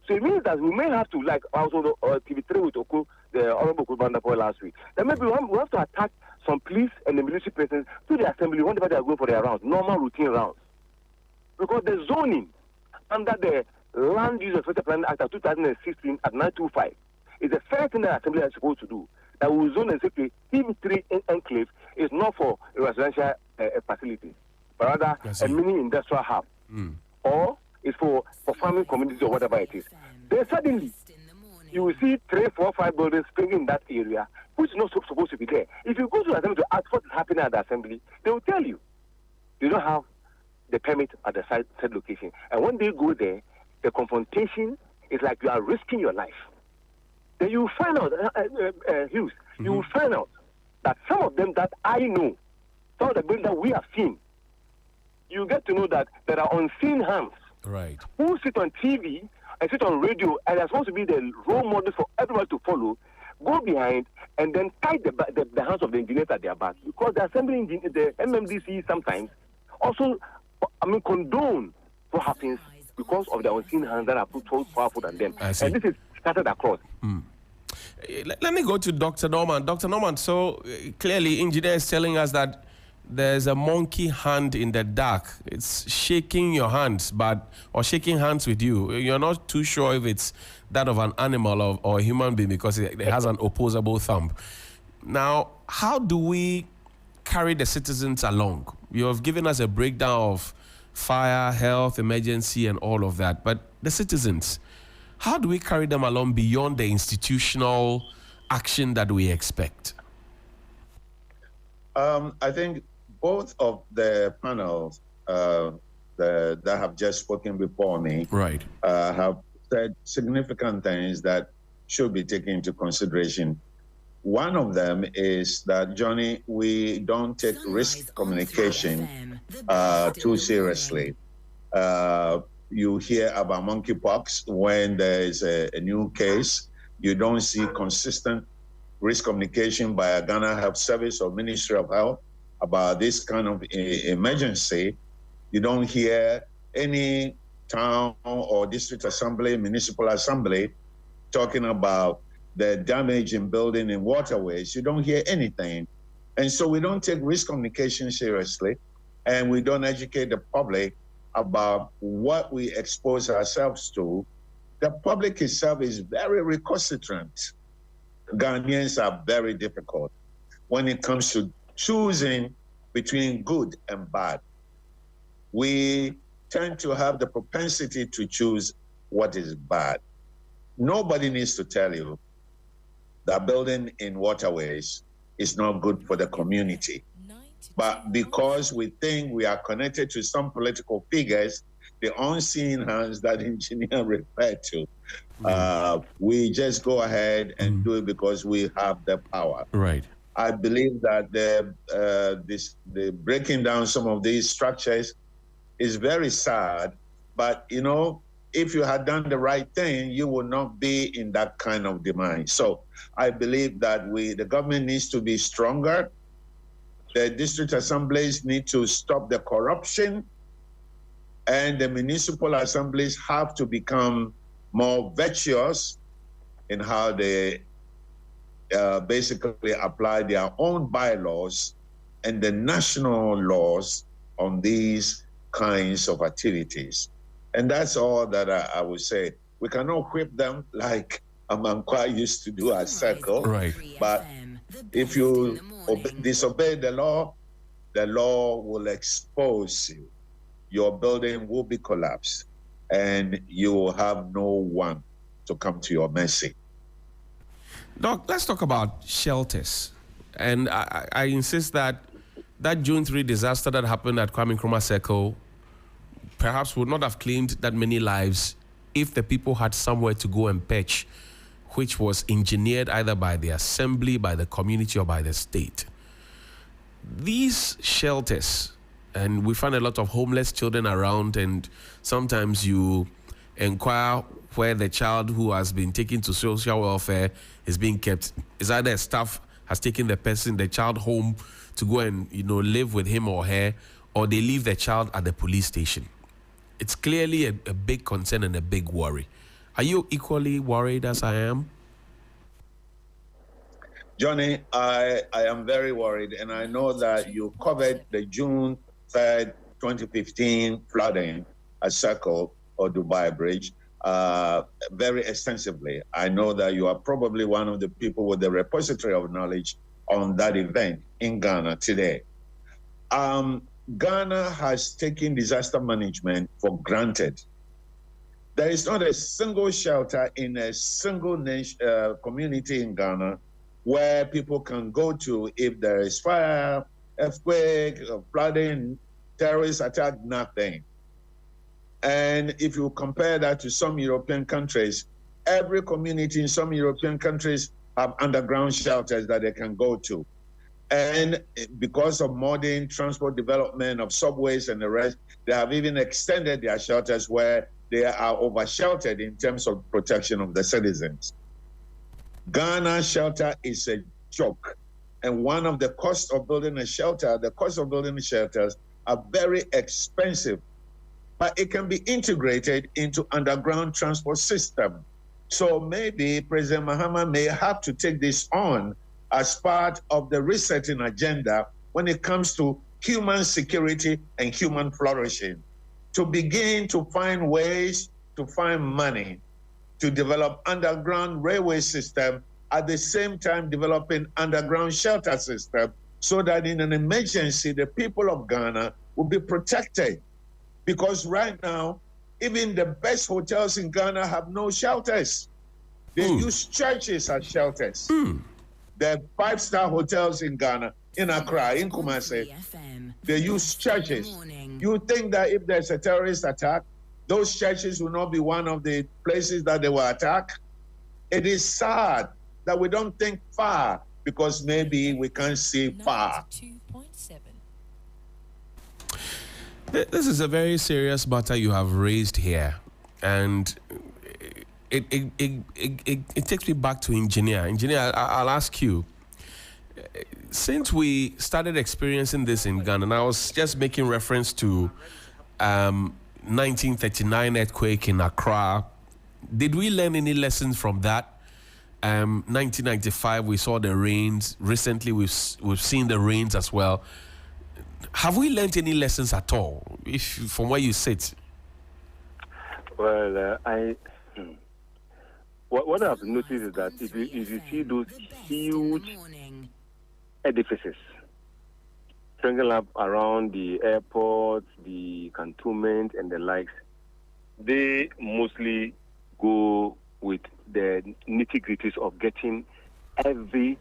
So it means that we may have to, like also TV3 with Oko, the Honorable Kubandako last week, that maybe we have to attack some police and the military persons to the assembly whenever they are going for their rounds, normal routine rounds. Because the zoning under the Land Use and Special Planning Act of 2016 at 925 is the first thing that the assembly is supposed to do. That will zone and say, TV3 enclave is not for a residential facility, but rather a mini industrial hub, or it's for farming communities or whatever it is. Then suddenly, you will see 3, 4, 5 buildings springing in that area, which is not supposed to be there. If you go to the assembly to ask what is happening at the assembly, they will tell you. You don't have the permit at the said location. And when they go there, the confrontation is like you are risking your life. Then you will find out, Hughes, you will find out that some of them that I know, some of the buildings that we have seen, you get to know that there are unseen hands who sit on TV and sit on radio and are supposed to be the role models for everyone to follow, go behind and then tie the hands of the engineers at their back. Because the assembly, the MMDC sometimes also, condone what happens because of the unseen hands that are put so powerful than them. And this is scattered across. Let me go to Dr. Norman. Dr. Norman, so clearly engineer is telling us that there's a monkey hand in the dark. It's shaking your hands, or shaking hands with you. You're not too sure if it's that of an animal or a human being because it has an opposable thumb. Now, how do we carry the citizens along? You have given us a breakdown of fire, health, emergency, and all of that. But the citizens, how do we carry them along beyond the institutional action that we expect? I think both of the panels that have just spoken before me have said significant things that should be taken into consideration. One of them is that, Johnny, we don't take risk communication too seriously. You hear about monkeypox when there is a new case. You don't see consistent risk communication by a Ghana Health Service or Ministry of Health about this kind of emergency. You don't hear any town or district assembly, municipal assembly talking about the damage in building and waterways. You don't hear anything. And so we don't take risk communication seriously, and we don't educate the public about what we expose ourselves to. The public itself is very recalcitrant. Ghanaians are very difficult when it comes to choosing between good and bad. We tend to have the propensity to choose what is bad. Nobody needs to tell you that building in waterways is not good for the community. But because we think we are connected to some political figures, the unseen hands that engineer referred to, we just go ahead and do it because we have the power. Right. I believe that the breaking down some of these structures is very sad, but if you had done the right thing, you would not be in that kind of demand. So I believe that the government needs to be stronger. The district assemblies need to stop the corruption, and the municipal assemblies have to become more virtuous in how they basically apply their own bylaws and the national laws on these kinds of activities. And that's all that I would say. We cannot whip them like Amankwa used to do at Circle. Right. But if you disobey the law, the law will expose you. Your building will be collapsed, and you will have no one to come to your mercy. Doc, let's talk about shelters. And I insist that June 3 disaster that happened at Kwame Nkrumah Circle perhaps would not have claimed that many lives if the people had somewhere to go and pitch, which was engineered either by the assembly, by the community, or by the state. These shelters, and we find a lot of homeless children around, and sometimes you inquire where the child who has been taken to social welfare is being kept. Is either staff has taken the child home to go and live with him or her, or they leave the child at the police station. It's clearly a big concern and a big worry. Are you equally worried as I am? Johnny, I am very worried, and I know that you covered the June 3rd, 2015 flooding at Circle or Dubai Bridge very extensively. I know that you are probably one of the people with the repository of knowledge on that event in Ghana today. Ghana has taken disaster management for granted. There is not a single shelter in a single community in Ghana where people can go to if there is fire, earthquake, flooding, terrorist attack, nothing. And if you compare that to some European countries, every community in some European countries have underground shelters that they can go to. And because of modern transport development of subways and the rest, they have even extended their shelters where they are over-sheltered in terms of protection of the citizens. Ghana shelter is a joke. And one of the costs of building a shelter, the cost of building shelters are very expensive, but it can be integrated into underground transport system. So maybe President Mahama may have to take this on as part of the resetting agenda when it comes to human security and human flourishing, to begin to find ways to find money to develop underground railway system, at the same time developing underground shelter system, so that in an emergency, the people of Ghana will be protected. Because right now, even the best hotels in Ghana have no shelters. They use churches as shelters. The 5-star hotels in Ghana, in Accra, in Kumasi, they use churches. You think that if there's a terrorist attack, those churches will not be one of the places that they will attack? It is sad that we don't think far, because maybe we can't see far. This is a very serious matter you have raised here, and it takes me back to engineer. Engineer, I'll ask you, since we started experiencing this in Ghana, and I was just making reference to 1939 earthquake in Accra, did we learn any lessons from that? 1995, we saw the rains. Recently, we've seen the rains as well. Have we learned any lessons at all, from where you sit? Well, what I've noticed is that if you see those huge edifices springing up around the airports, the cantonment, and the likes, they mostly go with the nitty-gritties of getting every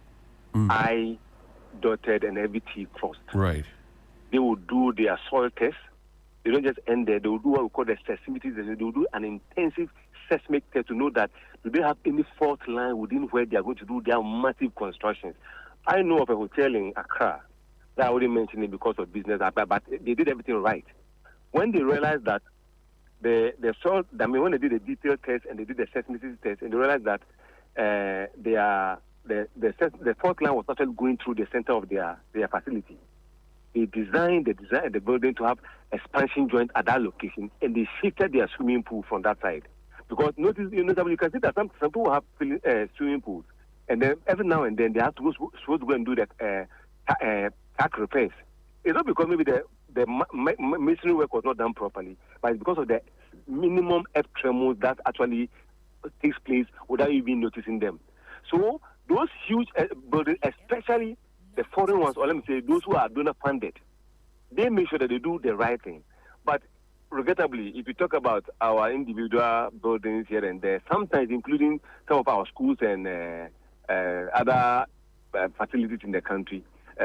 I dotted and every T crossed. Right. They will do their soil test. They don't just end there. They will do what we call the seismicity. They will do an intensive seismic test to know that do they have any fault line within where they are going to do their massive constructions. I know of a hotel in Accra that I already mentioned it because of business, but they did everything right. When they realized that the soil, when they did the detailed test and they did the seismicity test, and they realized that the fault line was actually going through the center of their facility. They designed the building to have expansion joint at that location, and they shifted their swimming pool from that side. Because you can see that some people have swimming pools, and then every now and then they have to supposed to go and do the tack repairs. It's not because maybe the masonry work was not done properly, but it's because of the minimum earth tremors that actually takes place without even noticing them. So those huge buildings, especially the foreign ones, or let me say those who are donor funded, they make sure that they do the right thing. But regrettably, if you talk about our individual buildings here and there, sometimes including some of our schools and other facilities in the country,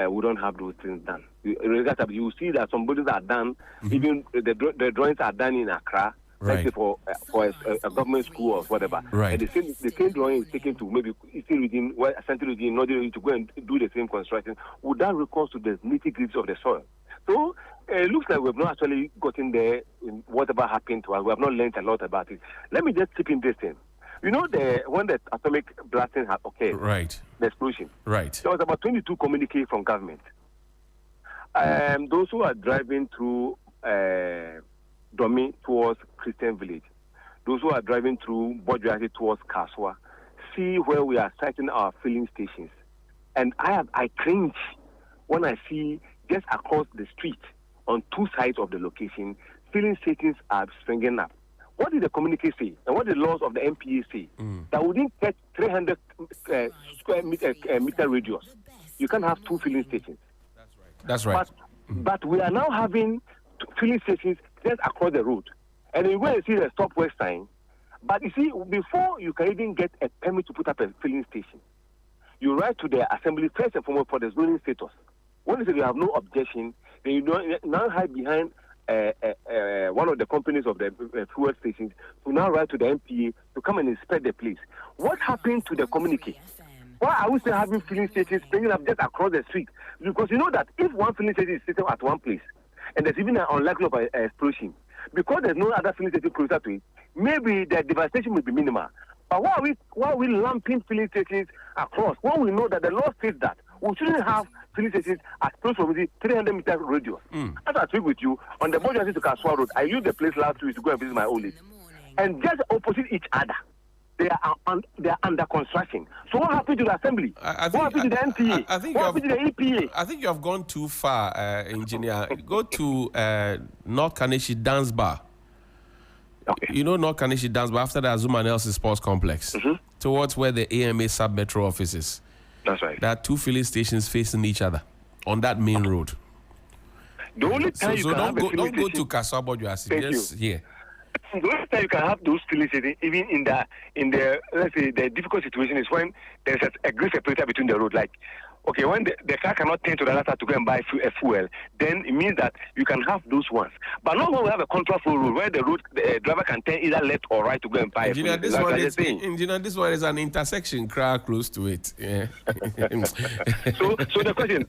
we don't have those things done. Regrettably, you see that some buildings are done, even the drawings are done in Accra, right, for a government school or whatever. Right. And the same drawing is taken to maybe Eastern region, Central region, Northern region to go and do the same construction. Would that recourse to the nitty-gritty of the soil? So it looks like we've not actually gotten there in whatever happened to us. We have not learned a lot about it. Let me just chip in this thing. You know, when the atomic blasting had occurred, right, the explosion, right, there was about 22 communiques from government. Those who are driving through Domi towards Christian Village, those who are driving through Bojuasi towards Kaswa, see where we are siting our filling stations. And I cringe when I see just across the street on two sides of the location, filling stations are springing up. What did the communique say? And what did the laws of the MPA say? That within 300 square meter radius, you can have two filling stations. That's right. But we are now having filling stations just across the road. And you go and see the stop work sign. But you see, before you can even get a permit to put up a filling station, you write to the assembly first and foremost for the zoning status. When you say you have no objection, then you now hide behind one of the companies of the fuel stations to now write to the MPA to come and inspect the place. What happened to the communique? Why are we still having filling stations springing up just across the street? Because you know that if one filling station is sitting at one place, and there's even an unlikelihood of an explosion, because there's no other filling station closer to it, maybe the devastation will be minimal. But why are we lumping filling stations across? When we know that the law states that we shouldn't have filling stations at close to 300 meter radius. As I speak with you, on the Bojuasi to Kaswa Road, I used the place last week to go and visit my old lady. And just opposite each other, they are under construction. So what happened to the assembly? What happened to the NPA? What happened to the EPA? I think you have gone too far, engineer. Go to North Kaneshi Dance Bar. Okay. You know North Kaneshi Dance Bar after the Azuma Nelson Sports Complex, towards where the AMA Sub-Metro office is. That's right. There are two filling stations facing each other on that main road. The only time you can don't go station, to Kaswa Bojuasi. Just here. The only time you can have those filling stations, even in the let's say the difficult situation, is when there's a great separator between the road. Like, okay, when the car cannot turn to the other side to go and buy a fuel, then it means that you can have those ones. But not when we have a control flow road where the driver can turn either left or right to go and buy a fuel. This one is an intersection crowd close to it. Yeah. so the question,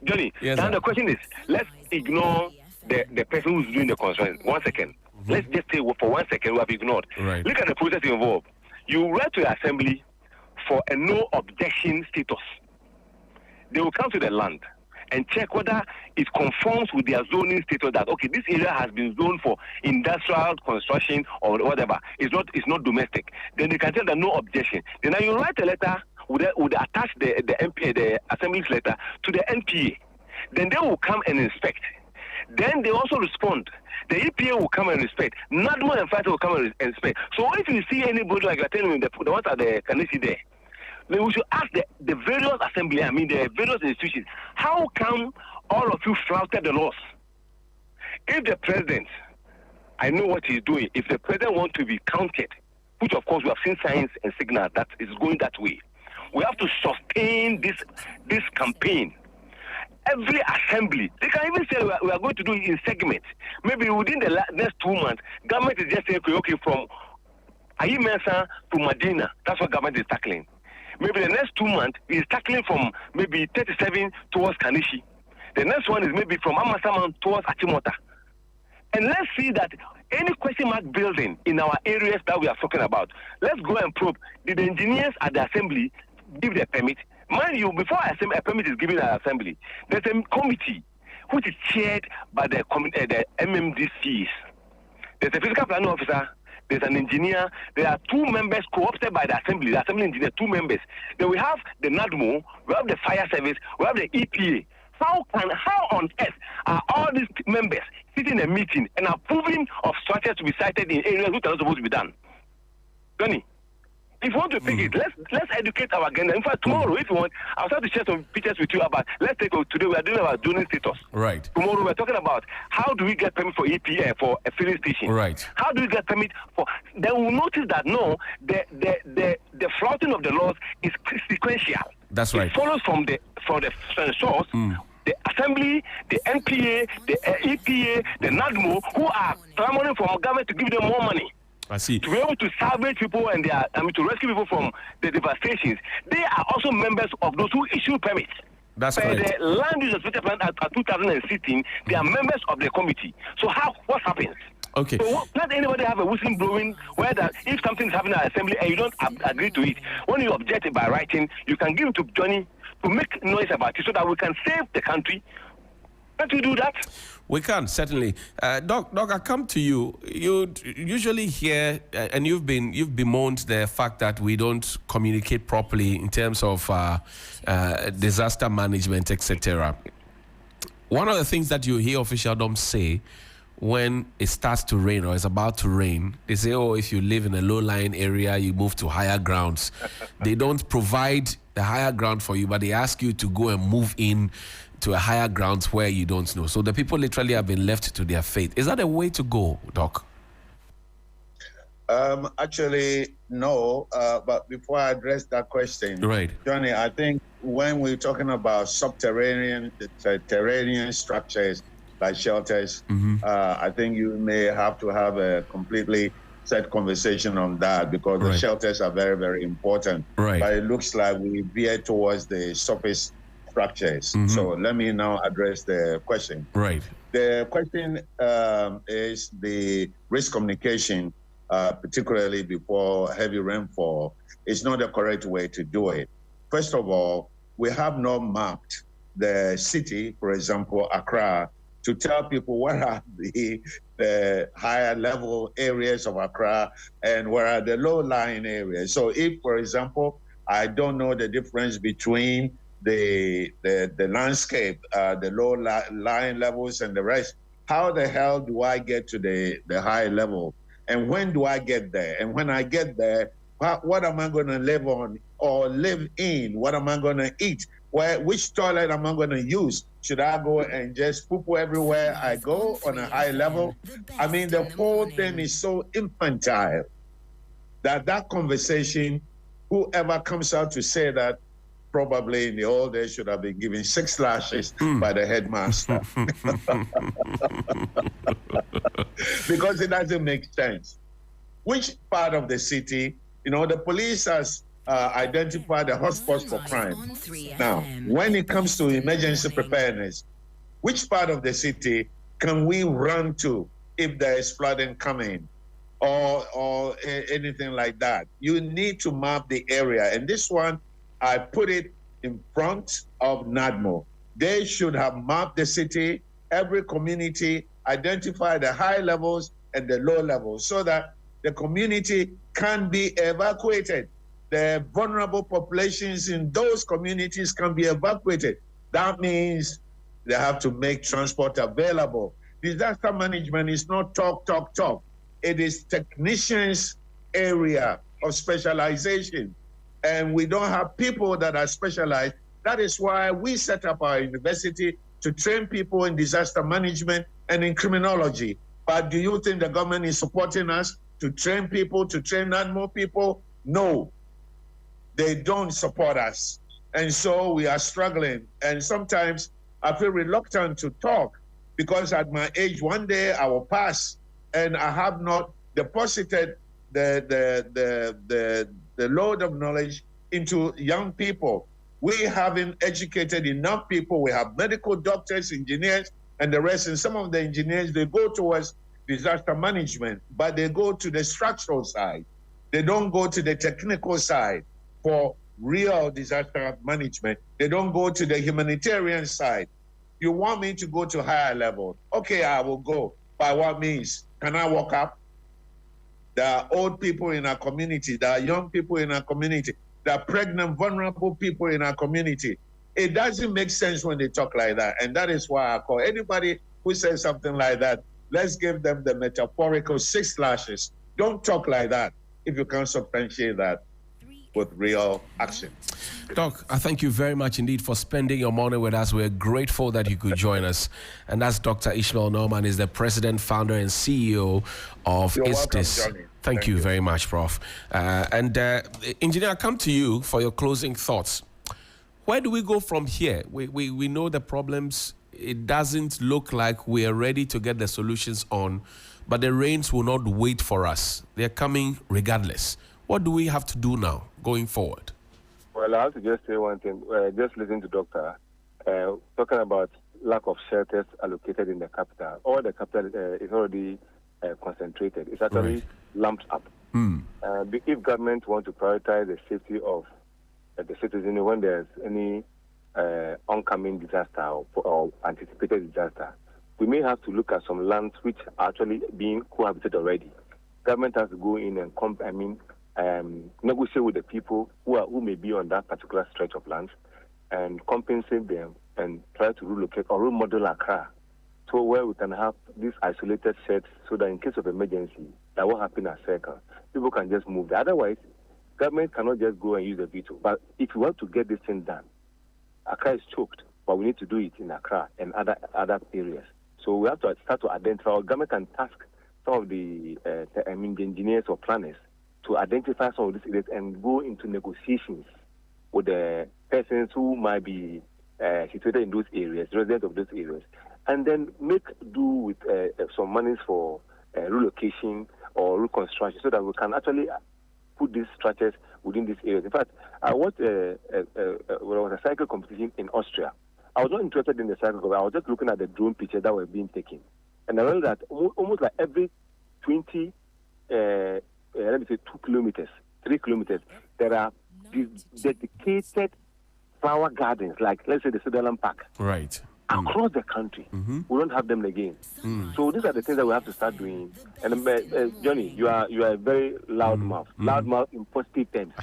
Johnny, yes, now the question is, let's ignore the person who's doing the construction. 1 second. Let's just say for 1 second we have ignored. Right. Look at the process involved. You write to the assembly for a no objection status. They will come to the land and check whether it conforms with their zoning status that, okay, this area has been zoned for industrial construction or whatever. It's not domestic. Then they can tell them no objection. Then you write a letter, would attach the MPA, the assembly's letter to the NPA. Then they will come and inspect. Then they also respond. The EPA will come and inspect. NADMO and FITA will come and inspect. So if you see anybody like you're telling me, the ones at the Kanisi there, then we should ask the various assembly, the various institutions, how come all of you flouted the laws? If the president, I know what he's doing, if the president wants to be counted, which of course we have seen signs and signals that is going that way, we have to sustain this campaign. Every assembly, they can even say we are going to do it in segments. Maybe within the next 2 months, government is just saying, okay, from Ayimensa to Medina, that's what government is tackling. Maybe the next 2 months is tackling from maybe 37 towards Kanishi. The next one is maybe from Amasaman towards Achimota. And let's see that any question mark building in our areas that we are talking about, let's go and probe. Did the engineers at the assembly give the permit? Mind you, before a permit is given at assembly, there's a committee which is chaired by the MMDCs. There's a physical planning officer, there's an engineer, there are 2 members co-opted by the assembly engineer, 2 members. Then we have the NADMO, we have the fire service, we have the EPA. How on earth are all these members sitting in a meeting and approving of structures to be sited in areas which are not supposed to be done? Johnny, if you want to pick it, let's educate our agenda. In fact, tomorrow, if you want, I'll start to share some pictures with you about. Let's take today. We are doing about donor status. Right. Tomorrow we're talking about how do we get permit for EPA for a filling station. Right. How do we get permit for? Then we'll notice that the flouting of the laws is sequential. That's right. It follows from the source. The Assembly, the NPA, the EPA, the NADMO, who are clamoring for government to give them more money. I see. To be able to salvage people and to rescue people from the devastations. They are also members of those who issue permits. That's correct. The land use special plan at 2016, they are members of the committee. So what happens? Okay. So let anybody have a whistle blowing where that if something is happening at assembly and you don't agree to it, when you object it by writing, you can give it to Johnny to make noise about it so that we can save the country. Can't we do that? We can, certainly. Doc, I come to you. You usually hear, and you've bemoaned the fact that we don't communicate properly in terms of disaster management, etc. One of the things that you hear officialdoms say when it starts to rain or it's about to rain, they say, oh, if you live in a low-lying area, you move to higher grounds. They don't provide the higher ground for you, but they ask you to go and move in to a higher grounds where you don't know. So the people literally have been left to their fate. Is that a way to go, Doc? Actually, no. But before I address that question, right, Johnny, I think when we're talking about subterranean, terranean structures like shelters, I think you may have to have a completely set conversation on that because the shelters are very, very important. Right. But it looks like we veer towards the surface structures. So let me now address the question. Right. The question is the risk communication, particularly before heavy rainfall, is not the correct way to do it. First of all, we have not mapped the city, for example, Accra, to tell people what are the higher level areas of Accra and where are the low-lying areas. So if, for example, I don't know the difference between the landscape, the low-lying levels and the rest, how the hell do I get to the high level? And when do I get there? And when I get there, what am I going to live on or live in? What am I going to eat? Which toilet am I going to use? Should I go and just poo-poo everywhere I go on a high level? I mean, the whole thing is so infantile that conversation, whoever comes out to say that, probably in the old days should have been given 6 lashes by the headmaster. Because it doesn't make sense. Which part of the city, the police has identified the hotspots for crime. Now, when it comes to emergency preparedness, which part of the city can we run to if there is flooding coming or anything like that? You need to map the area. And this one, I put it in front of NADMO. They should have mapped the city, every community, identify the high levels and the low levels so that the community can be evacuated. The vulnerable populations in those communities can be evacuated. That means they have to make transport available. Disaster management is not talk. It is technicians' area of specialization. And we don't have people that are specialized. That is why we set up our university to train people in disaster management and in criminology. But do you think the government is supporting us to train people, to train more people? No, they don't support us. And so we are struggling. And sometimes I feel reluctant to talk because at my age, one day I will pass and I have not deposited the load of knowledge into young people. We haven't educated enough people. We have medical doctors, engineers, and the rest. And some of the engineers, they go towards disaster management, but they go to the structural side. They don't go to the technical side for real disaster management. They don't go to the humanitarian side. You want me to go to higher level? Okay, I will go. By what means? Can I walk up? There are old people in our community. There are young people in our community. There are pregnant, vulnerable people in our community. It doesn't make sense when they talk like that. And that is why I call anybody who says something like that, let's give them the metaphorical 6 lashes. Don't talk like that if you can't substantiate that. with real action. Doc, I thank you very much indeed for spending your morning with us. We're grateful that you could join us. And that's Dr. Ishmael Norman, is the president, founder, and CEO of ISTIS. Welcome, Johnny. Thank you very much, Prof. Engineer, I come to you for your closing thoughts. Where do we go from here? We know the problems. It doesn't look like we are ready to get the solutions on, but the rains will not wait for us. They're coming regardless. What do we have to do now going forward? Well, I have to just say one thing. Just listen to Doctor talking about lack of shelters allocated in the capital. All the capital is already concentrated. It's actually lumped up. If government want to prioritize the safety of the citizen when there's any oncoming disaster or anticipated disaster, we may have to look at some lands which are actually being cohabited already. Government has to go in and negotiate with the people who may be on that particular stretch of land and compensate them and try to relocate or remodel Accra, so where we can have these isolated sets, so that in case of emergency, that will happen at Circle, people can just move there. Otherwise, government cannot just go and use the veto. But if we want to get this thing done, Accra is choked, but we need to do it in Accra and other areas. So we have to start to identify, or government can task some of the engineers or planners to identify some of these areas and go into negotiations with the persons who might be situated in those areas, residents of those areas, and then make do with some monies for relocation or reconstruction, so that we can actually put these structures within these areas. In fact, I watched there was a cycle competition in Austria. I was not interested in the cycle, I was just looking at the drone pictures that were being taken. And I learned that almost like every 20, let me say 2 kilometers, 3 kilometers, there are dedicated flower gardens, like let's say the Sutherland Park. Right. Across the country. We don't have them again. So these are the things that we have to start doing. And Johnny, you are a very loud mouth. Loud mouth in positive terms.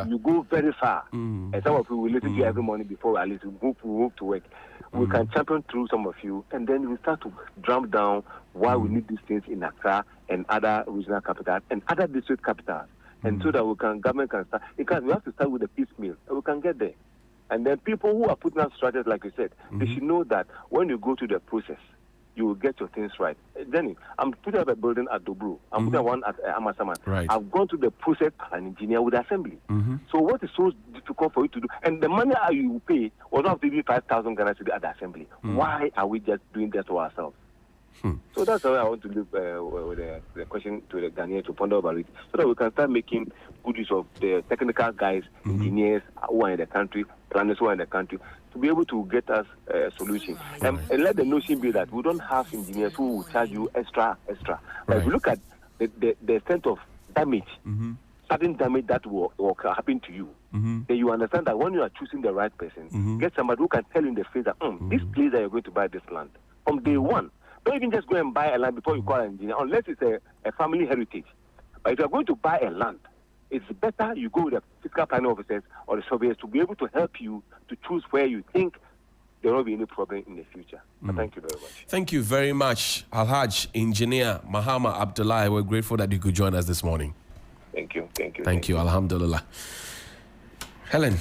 You go very far. And some of you will listen to you every morning before at least we move to work. We can champion through some of you, and then we start to drum down why we need these things in Accra and other regional capitals and other district capitals. And so that government can start. Because we have to start with the piecemeal, and we can get there. And then people who are putting out strategies, like you said, they should know that when you go through the process, you will get your things right. Jenny, I'm putting up a building at Dobru. I'm putting one at Amasaman. Right. I've gone through the process as an engineer with the assembly. So what is so difficult for you to do? And the money you pay was not even 5,000 Ghana to do at the assembly. Why are we just doing that to ourselves? So that's why I want to look with the question to the Ghanaian to ponder about it, so that we can start making good use of the technical guys, engineers who are in the country, planners who are in the country, to be able to get us a solution. And let the notion be that we don't have engineers who will charge you extra. But if you look at the extent of damage, sudden damage that will happen to you, then you understand that when you are choosing the right person, get somebody who can tell you in the face that this place that you're going to buy this land from day one. Don't even just go and buy a land before you call an engineer, unless it's a family heritage. But if you're going to buy a land, it's better you go with the fiscal planning officers or the surveyors to be able to help you to choose where you think there won't be any problem in the future. Thank you very much. Thank you very much, Alhaj Engineer Mahama Abdullah. We're grateful that you could join us this morning. Thank you. Thank you. Alhamdulillah. Helen,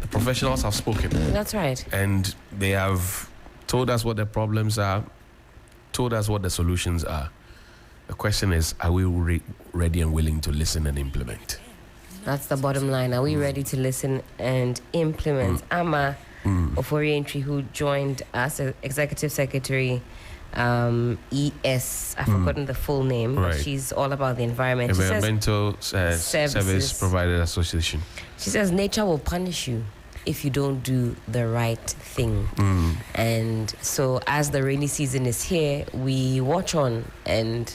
the professionals have spoken. That's right. And they have told us what the problems are, told us what the solutions are. The question is, are we ready and willing to listen and implement? That's the bottom line. Are we ready to listen and implement? Ama Ofori-Entry, who joined us, Executive Secretary, ES, I've forgotten the full name, but she's all about the environment. Environmental Service Provider Association. She says nature will punish you if you don't do the right thing. And so as the rainy season is here, we watch on, and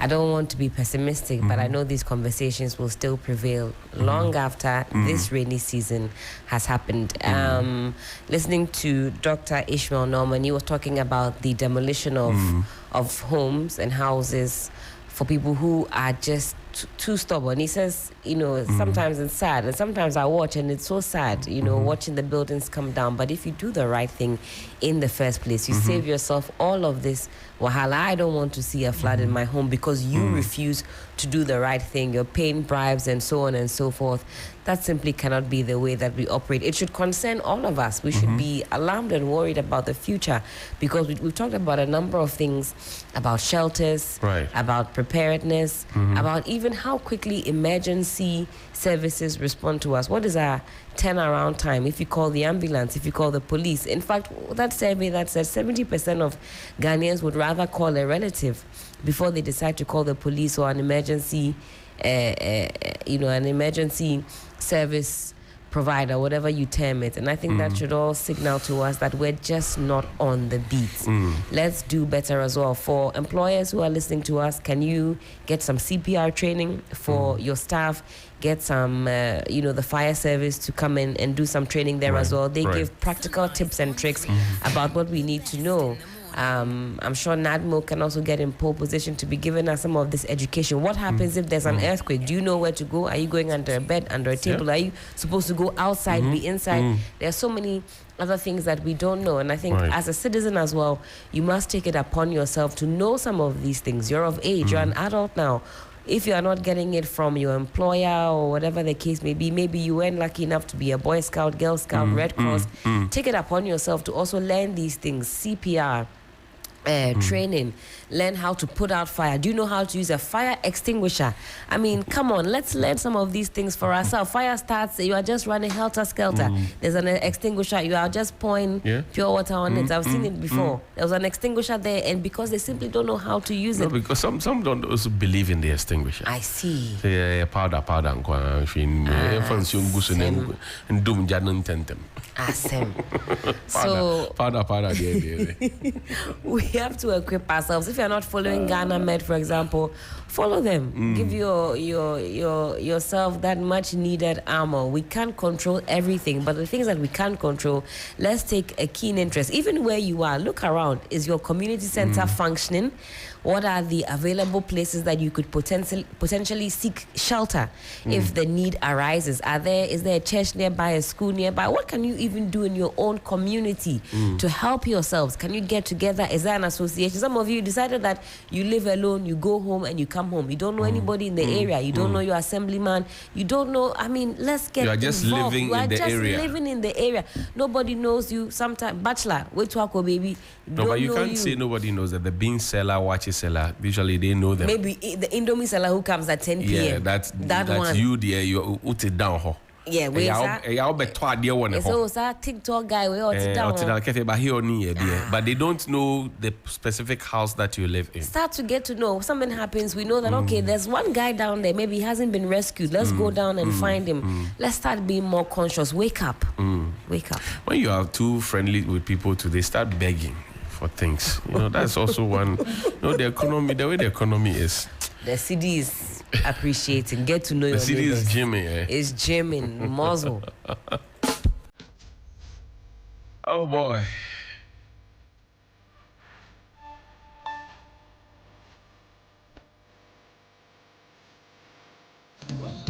I don't want to be pessimistic, but I know these conversations will still prevail long after this rainy season has happened. Listening to Dr. Ishmael Norman, he was talking about the demolition of homes and houses for people who are just too stubborn. He says, sometimes it's sad, and sometimes I watch and it's so sad, watching the buildings come down. But if you do the right thing in the first place, you save yourself all of this wahala. I don't want to see a flood in my home because you refuse to do the right thing. You're paying bribes and so on and so forth. That simply cannot be the way that we operate. It should concern all of us. We should be alarmed and worried about the future, because we've talked about a number of things, about shelters, about preparedness, about even how quickly emergency services respond to us. What is our turnaround time if you call the ambulance, if you call the police? In fact, that survey that said 70% of Ghanaians would rather call a relative before they decide to call the police or an emergency an emergency service provider, whatever you term it. And I think that should all signal to us that we're just not on the beat. Let's do better as well. For employers who are listening to us, can you get some CPR training for your staff? Get some, the fire service to come in and do some training there as well. They give practical tips and tricks about what we need to know. I'm sure NADMO can also get in pole position to be giving us some of this education. What happens if there's an earthquake? Do you know where to go? Are you going under a bed, under a table? Are you supposed to go outside, be inside? There are so many other things that we don't know. And I think as a citizen as well, you must take it upon yourself to know some of these things. You're of age. You're an adult now. If you are not getting it from your employer or whatever the case may be, maybe you weren't lucky enough to be a Boy Scout, Girl Scout, Red Cross, take it upon yourself to also learn these things. CPR, training, learn how to put out fire. Do you know how to use a fire extinguisher? I mean, come on, let's learn some of these things for ourselves. Fire starts, you are just running helter-skelter. There's an extinguisher, you are just pouring pure water on it. I've seen it before. There was an extinguisher there, and because they simply don't know how to use it. Because some don't also believe in the extinguisher. I see. Powder. So powder. we have to equip ourselves. If you're not following Ghana Med, for example, follow them. Give yourself that much needed armor. We can't control everything, but the things that we can't control, let's take a keen interest. Even where you are, look around. Is your community center functioning? What are the available places that you could potentially seek shelter if the need arises? Is there a church nearby, a school nearby? What can you even do in your own community to help yourselves? Can you get together? Is there an association? Some of you decided that you live alone, you go home and you come home. You don't know anybody in the area. You don't know your assemblyman. You don't know, let's get involved. You are just living in the area. Living in the area. Nobody knows you. Sometimes, bachelor, wait to go, baby. No, but you can't say nobody knows that. The bean seller, watches seller, usually they know them. Maybe the Indomie seller who comes at 10 p.m. Yeah, that's one. You there. You put it down. Yeah, wait. So that TikTok guy we out down. But they don't know the specific house that you live in. Start to get to know. Something happens. We know that okay, there's one guy down there. Maybe he hasn't been rescued. Let's go down and find him. Let's start being more conscious. Wake up. Wake up. When you are too friendly with people, they start begging for things. That's also one. The way the economy is. The city is appreciating. Get to know your city neighbors. Is gymming. It's gymming. Muzzle. Oh boy.